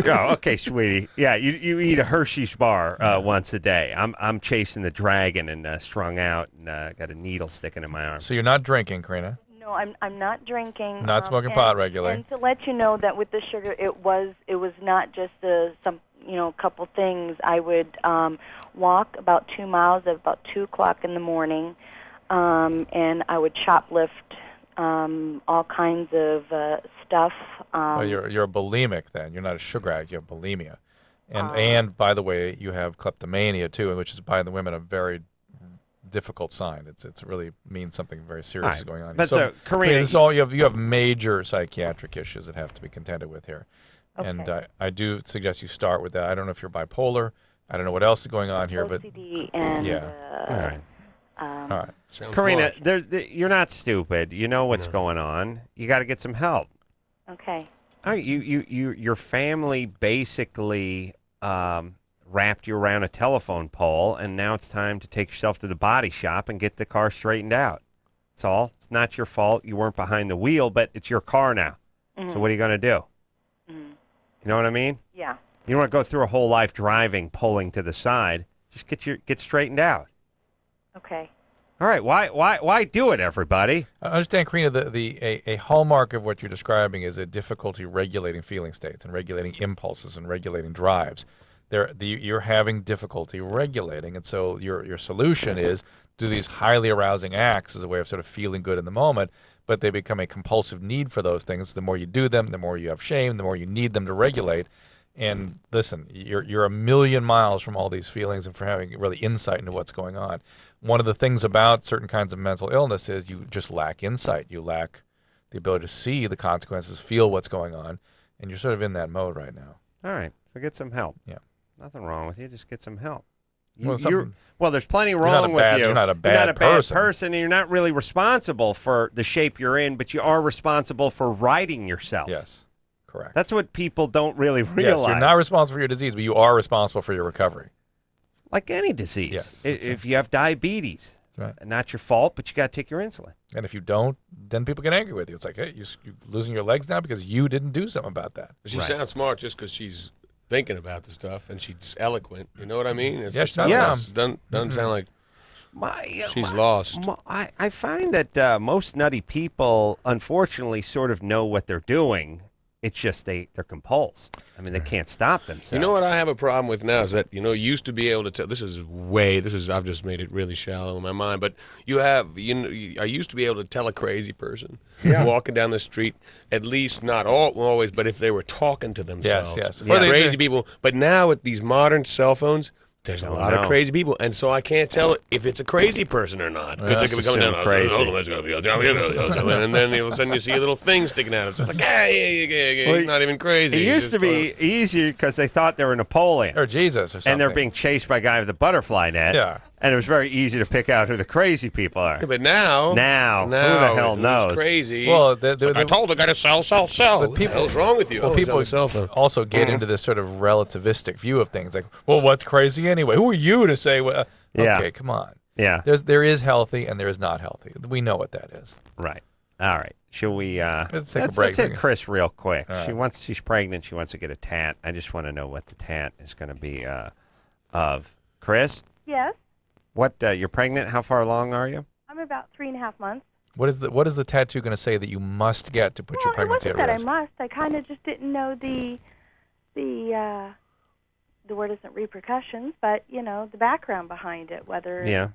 Oh, okay, sweetie. Yeah, you eat a Hershey's bar once a day. I'm chasing the dragon and strung out and got a needle sticking in my arm. So you're not drinking, Karina? No, I'm not drinking. Not smoking pot regularly. And to let you know that with the sugar, it was not just couple things. I would walk about 2 miles at about 2:00 in the morning, and I would shoplift all kinds of stuff. Well, you're a bulimic then. You're not a sugar addict. You have bulimia, and by the way, you have kleptomania too, which is by the women a very difficult sign. It really means something very serious is going on. But so Karina, this is all you have major psychiatric issues that have to be contended with here. Okay. And I do suggest you start with that. I don't know if you're bipolar. I don't know what else is going on here, OCD and all right. All right. Karina, you're not stupid. You know what's going on. You got to get some help. Okay. All right, your family basically wrapped you around a telephone pole, and now it's time to take yourself to the body shop and get the car straightened out. That's all. It's not your fault. You weren't behind the wheel, but it's your car now. So what are you going to do? You know what I mean? Yeah. You don't want to go through a whole life driving, pulling to the side. Just get straightened out. Okay. All right. Why do it, everybody? I understand, Karina, a hallmark of what you're describing is a difficulty regulating feeling states and regulating impulses and regulating drives. You're having difficulty regulating, and so your solution is do these highly arousing acts as a way of sort of feeling good in the moment, but they become a compulsive need for those things. The more you do them, the more you have shame, the more you need them to regulate. And listen, you're a million miles from all these feelings and for having really insight into what's going on. One of the things about certain kinds of mental illness is you just lack insight. You lack the ability to see the consequences, feel what's going on, and you're sort of in that mode right now. All right. So get some help. Yeah. Nothing wrong with you. Just get some help. Well, there's plenty wrong with you. You're not a bad person, and you're not really responsible for the shape you're in, but you are responsible for righting yourself. Yes, correct. That's what people don't really realize. Yes, you're not responsible for your disease, but you are responsible for your recovery. Like any disease. Yes. If you have diabetes, that's right. Not your fault, but you got to take your insulin. And if you don't, then people get angry with you. It's like, hey, you're losing your legs now because you didn't do something about that. She sounds smart just because she's thinking about the stuff and she's eloquent. You know what I mean? It's Yes, doesn't sound like she's lost. I find that most nutty people, unfortunately, sort of know what they're doing. It's just they're compulsed. I mean, they can't stop themselves. You know what I have a problem with now is that, you used to be able to tell, I've just made it really shallow in my mind, but I used to be able to tell a crazy person walking down the street, at least not always, but if they were talking to themselves. Yes. Crazy people. But now with these modern cell phones, there's a lot of crazy people, and so I can't tell if it's a crazy person or not because they could be coming down crazy. And then all of a sudden you see a little thing sticking out. It's like, he's not even crazy. It used to be easier because they thought they were Napoleon or Jesus or something, and they're being chased by a guy with a butterfly net. Yeah. And it was very easy to pick out who the crazy people are. Yeah, but now who the hell knows? Who's crazy? Well, I told the guy to sell. But What the hell's wrong with you? Well, people also get into this sort of relativistic view of things. Like, well, what's crazy anyway? Who are you to say? Okay, come on. Yeah. There is healthy and there is not healthy. We know what that is. Right. All right. Shall we? Let's take a break. Let's hit Chris real quick. All right. She's pregnant. She wants to get a tat. I just want to know what the tat is going to be of. Chris? Yes. What? You're pregnant? How far along are you? I'm about 3.5 months. What is the tattoo going to say that you must get to put your pregnancy at risk? It wasn't risk? that I must. I kind of just didn't know the word isn't repercussions, but the background behind it. Whether Yeah.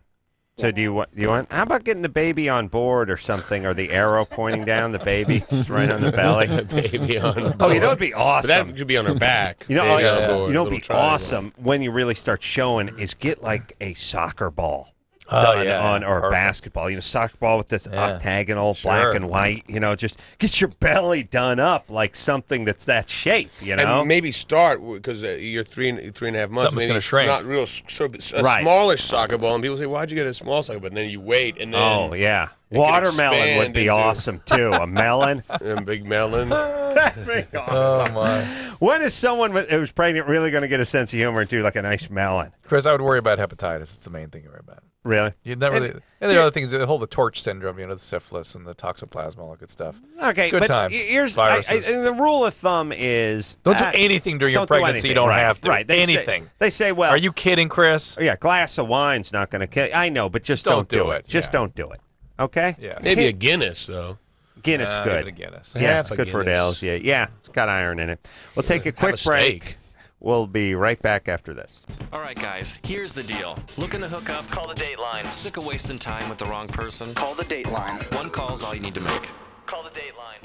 So do you want? How about getting the baby on board or something, or the arrow pointing down the baby just right on the belly? Baby on board. Oh, you know it'd be awesome. But that should be on her back. You know, Baby on board, you know, it'd little be triangle. awesome when you really start showing is get like a soccer ball. Oh, yeah, or a perfect. basketball, soccer ball with this octagonal Sure. black and white, just get your belly done up like something that's that shape, And maybe start because you're 3.5 months. Something's maybe gonna shrink. Not real, smallish soccer ball, and people say, "Why'd you get a small soccer?" But then you wait, and then Oh yeah, it can watermelon would expand be into- awesome too. A melon, a big melon. That'd be awesome. Oh my! When is someone who's pregnant really going to get a sense of humor and do like a nice melon? Chris, I would worry about hepatitis. It's the main thing you worry about. Really? You'd never. And there are other things. The whole torch syndrome, the syphilis and the toxoplasma, all that good stuff. Okay, Good but times. here's Viruses. and the rule of thumb is Don't do anything during your don't do pregnancy. You anything. don't Right, have to. Right? Anything. They say, well, Are you kidding, Chris? Yeah, glass of wine's not going to kill. I know, but just Don't don't do do it. Just Yeah. don't do it. Okay? Yeah. Maybe a Guinness though. Guinness, Nah, good. give it a Guinness. Yeah, Half it's a good for Guinness. Dales. Yeah, it's got iron in it. We'll take a Have quick a break. steak. We'll be right back after this. All right, guys, here's the deal. Looking to hook up? Call the Dateline. Sick of wasting time with the wrong person? Call the Dateline. One call's all you need to make. Call the Dateline.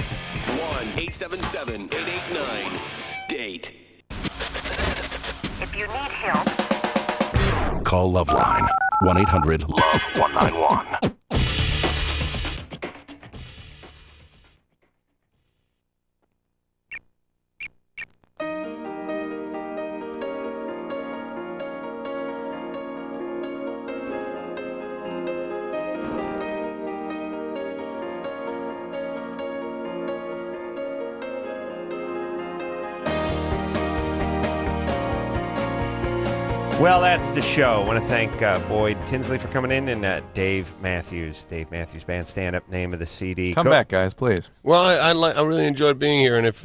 1-877-889-DATE. If you need help, Call LoveLine. 1-800-LOVE-191. Well, that's the show. I want to thank Boyd Tinsley for coming in and Dave Matthews. Dave Matthews Band, stand up, name of the CD. Come back, guys, please. Well, I really enjoyed being here, and if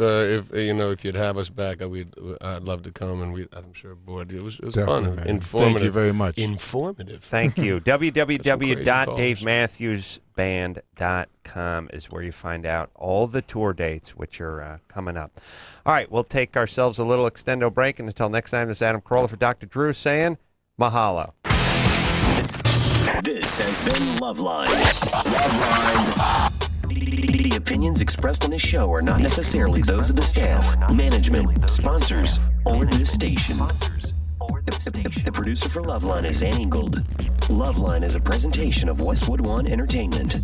you'd have us back, I'd love to come, and I'm sure Boyd. It was fun, man. informative. Thank you very much. Informative. Thank you. www.davemathewsband.com is where you find out all the tour dates, which are coming up. All right, we'll take ourselves a little extendo break, and until next time, this is Adam Carolla for Dr. Drew saying mahalo. This has been LoveLine. LoveLine. The opinions expressed on this show are not necessarily those of the staff, management, sponsors, or this station. The producer for LoveLine is Annie Gould. LoveLine is a presentation of Westwood One Entertainment.